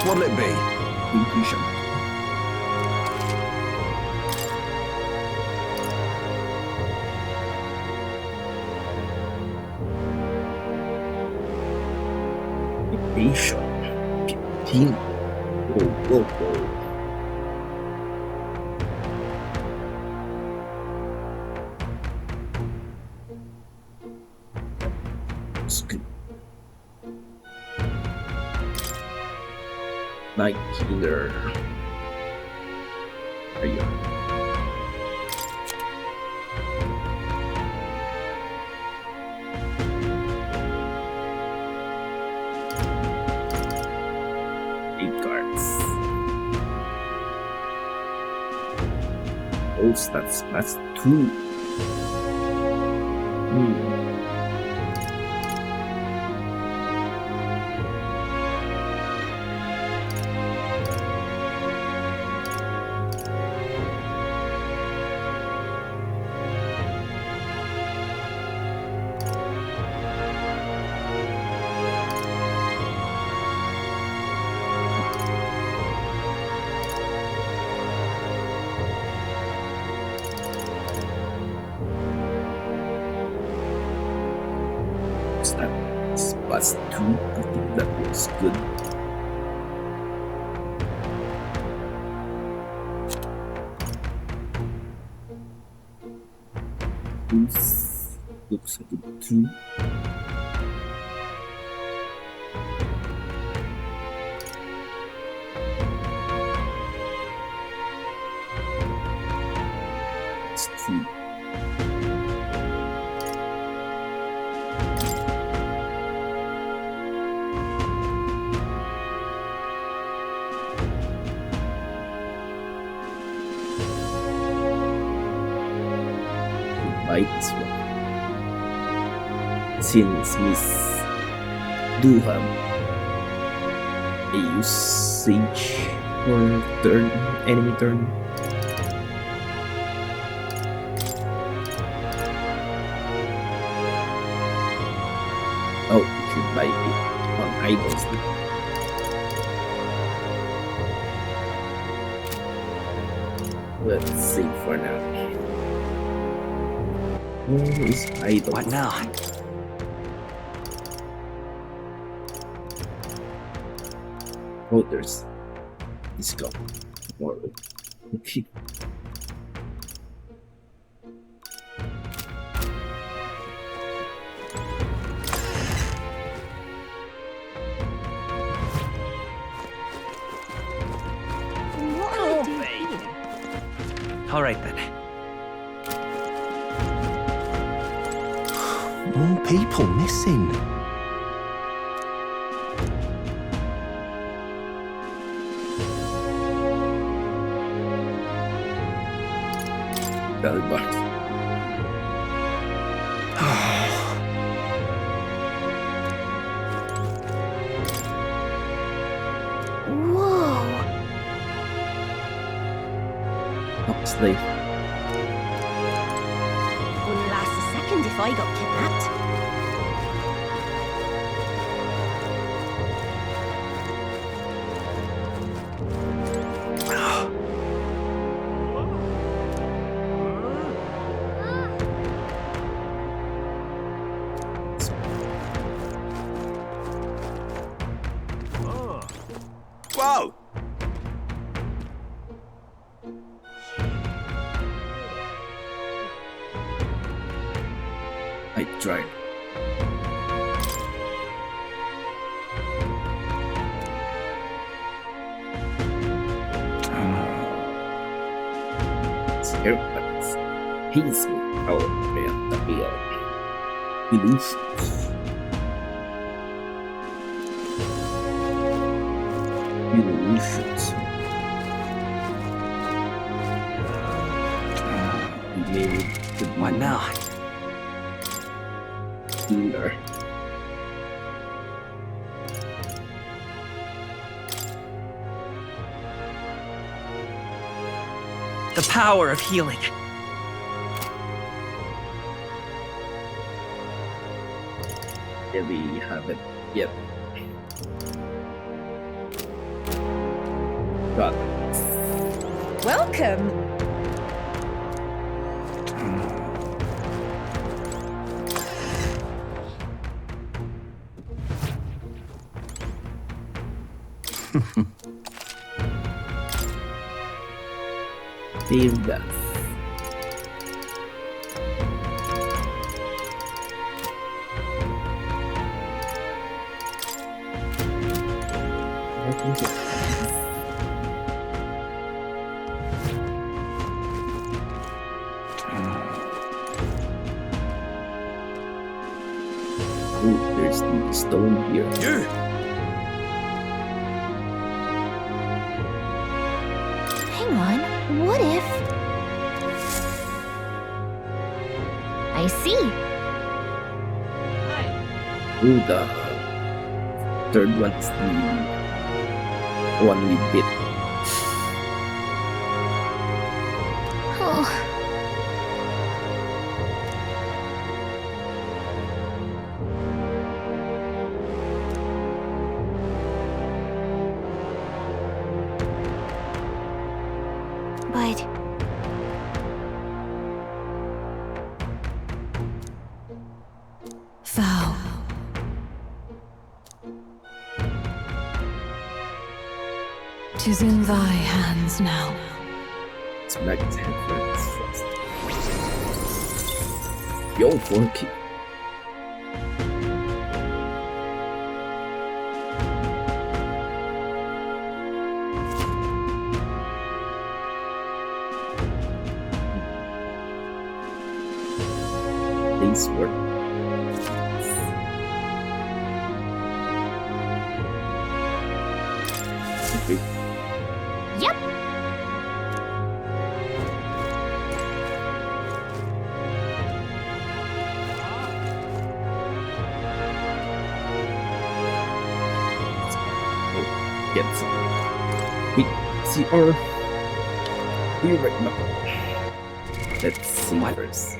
What'll it be? Intuition. Intuition. 15. Whoa. It's good. Night Killer. There you go. Oh, that's 2. That's 2. I think that was good. This looks like a 2. It's 2. This one. Since Miss do have a usage for enemy turn. Oh, you should buy it on idols. Let's see for now. Where is idol? What now? Oh, there's this go tomorrow. Okay. All right then. More people missing. Belbart. Whoa. Oxley. Wouldn't last a second if I got kidnapped. Whoa! I tried. Airplanes. He's our man, the real illusions. Illusions. What now? Healer. The power of healing. Yeah, we haven't yet. God. Welcome. Deal death. Ooh, there's the stone here. Hang on, what if... I see. Ooh, the third one's the one we did. Oh. But... Vow. Tis in thy hands now. It's back to friends. Yo, Forky. These work. Okay. Yep. Get some. Wait, see, or we right now. Let's see first.